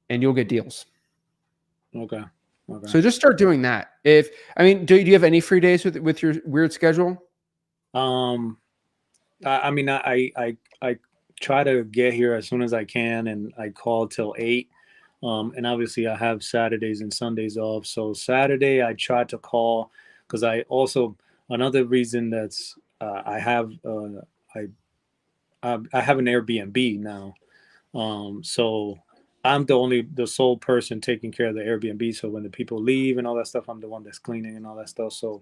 and you'll get deals. Okay. Okay. So just start doing that. Do you have any free days with your weird schedule? I mean, I try to get here as soon as I can, and I call till 8. And obviously I have Saturdays and Sundays off. So Saturday I try to call because I also, another reason that's I have an Airbnb now. So I'm the sole person taking care of the Airbnb. So when the people leave and all that stuff, I'm the one that's cleaning and all that stuff. So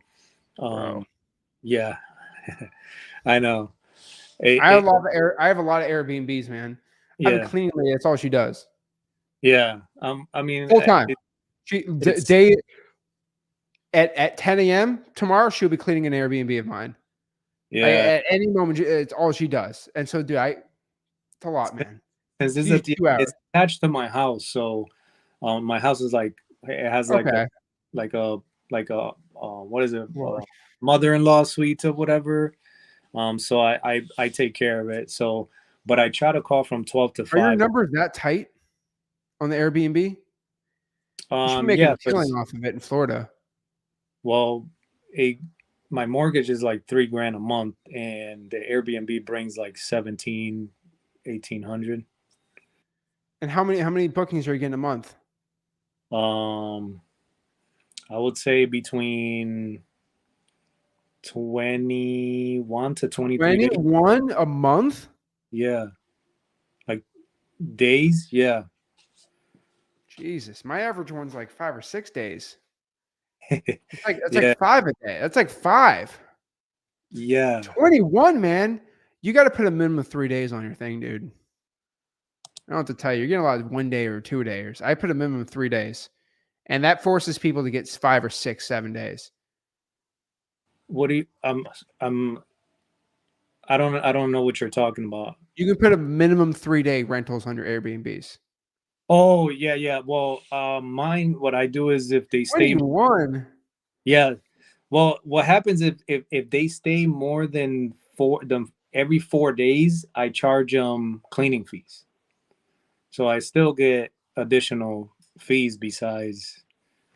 yeah, I know. I have a lot of Airbnbs, man. I have a Yeah. cleaning lady. That's all she does. Yeah. I mean, Full time. Day at 10 a.m. tomorrow, she'll be cleaning an Airbnb of mine. yeah. Like, at any moment, it's all she does. And so, dude, it's a lot, man. Because She's 2 hours. it's attached to my house, so my house is like, it has like Okay. what is it, Lord. mother-in-law suite or whatever. So I take care of it. So, but I try to call from 12 to Are your 5. numbers that tight on the Airbnb? You should be making Yeah, a killing off of it in Florida. well, my mortgage is like $3,000 a month, and the Airbnb brings like 1,800. And how many bookings are you getting a month? I would say between 21 to 23 days. 21 a month? Yeah. Like days. Yeah. Jesus, my average one's like 5 or 6 days. It's like Yeah. 5 a day. That's like 5. Yeah. 21, man. You got to put a minimum of 3 days on your thing, dude. I don't have to tell you. You're getting a lot of 1 day or 2 days. I put a minimum of 3 days. And that forces people to get 5 or 6, 7 days. What do you I don't know what you're talking about. You can put a minimum 3-day rentals on your Airbnbs. Oh, yeah. Well, mine, what I do is if they stay 21. Yeah. Well, what happens if they stay more than every 4 days, I charge them cleaning fees. So I still get additional fees besides.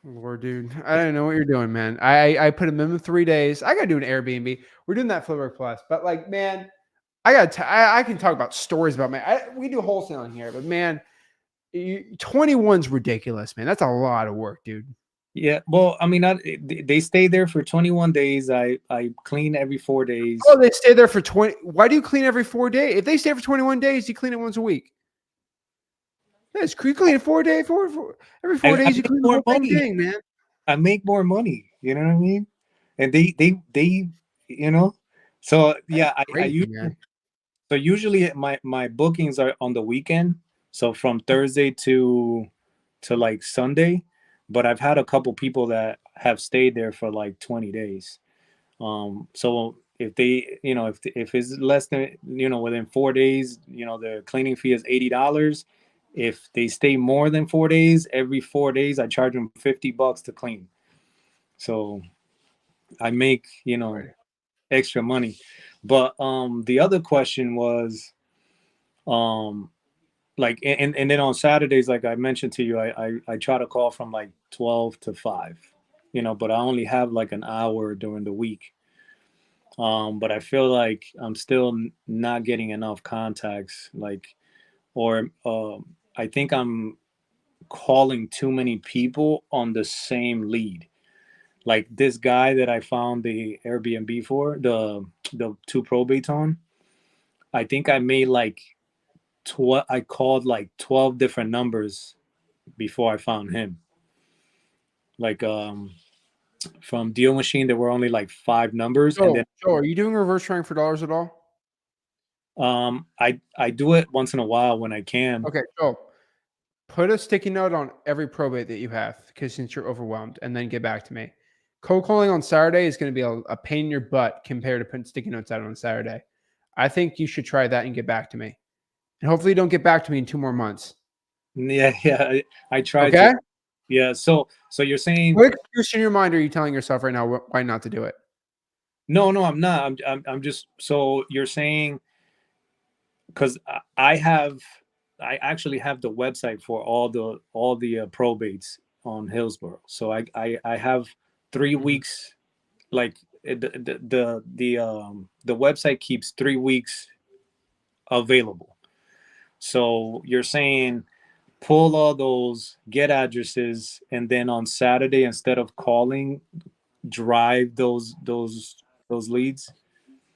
Lord, dude. I don't know what you're doing, man. I put a minimum of 3 days. I got to do an Airbnb. We're doing that Flipbook Plus. But like, man, I can talk about stories about we do wholesaling here, but man, 21's ridiculous, man. That's a lot of work, dude. Yeah, well, I mean, they stay there for 21 days. I clean every 4 days. Oh, they stay there for 20. Why do you clean every 4 days? If they stay for 21 days, you clean it once a week. Yes, you clean it 4 days. Every 4 days, you clean the whole thing, man. I make more money. You know what I mean? And they So yeah, usually my bookings are on the weekend. So from Thursday to like Sunday. But I've had a couple people that have stayed there for like 20 days. So if they, if it's less than, within 4 days, the cleaning fee is $80. If they stay more than 4 days, every 4 days, I charge them $50 to clean. So I make, extra money. But the other question was, like, and then on Saturdays, like I mentioned to you, I try to call from like 12 to 5, but I only have like an hour during the week. But I feel like I'm still not getting enough contacts, I think I'm calling too many people on the same lead. Like this guy that I found the Airbnb for, the 2 probates on, I think I made like I called like 12 different numbers before I found him. Like from Deal Machine, there were only like 5 numbers, and then Joe, are you doing reverse trying for dollars at all? I do it once in a while when I can. Okay, Joe, put a sticky note on every probate that you have, because since you're overwhelmed, and then get back to me. Cold calling on Saturday is going to be a pain in your butt compared to putting sticky notes out on Saturday. I think you should try that and get back to me. And hopefully you don't get back to me in 2 more months. Yeah, I tried Okay? to. Yeah, so you're saying What excuse in your mind are you telling yourself right now why not to do it? no, I'm not. I'm just, so you're saying, because I actually have the website for all the probates on Hillsborough. So I have 3 weeks, like the website keeps 3 weeks available. So you're saying pull all those, get addresses, and then on Saturday, instead of calling, drive those leads.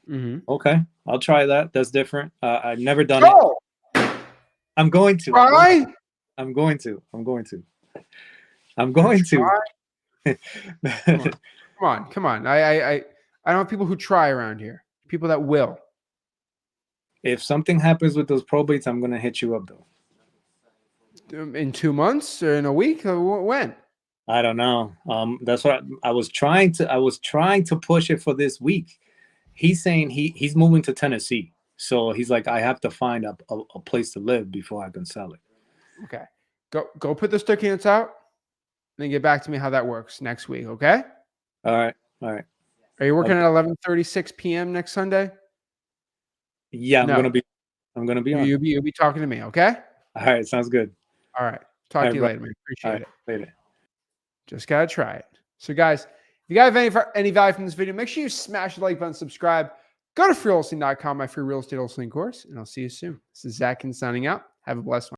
Mm-hmm. Okay, I'll try that. That's different. I've never done Joe, it. I'm going to. try. I'm going to. I'm going to. Come on. I don't have people who try around here. People that will. If something happens with those probates, I'm gonna hit you up though. In 2 months or in a week? Or when? I don't know. That's what I was trying to push it for this week. He's saying he's moving to Tennessee, so he's like, I have to find a place to live before I can sell it. Okay. Go put the sticky notes out, and then get back to me how that works next week. Okay? All right. Are you working at 11:36 p.m. next Sunday? Yeah, I'm No. gonna be on. You'll be talking to me. Okay? All right, sounds good. All right. Talk to you later, man. Appreciate it. Later. Just gotta try it. So, guys, if you guys have any value from this video, make sure you smash the like button, subscribe. Go to freewholesaling.com, my free real estate wholesaling course, and I'll see you soon. This is Zach Ginn signing out. Have a blessed one.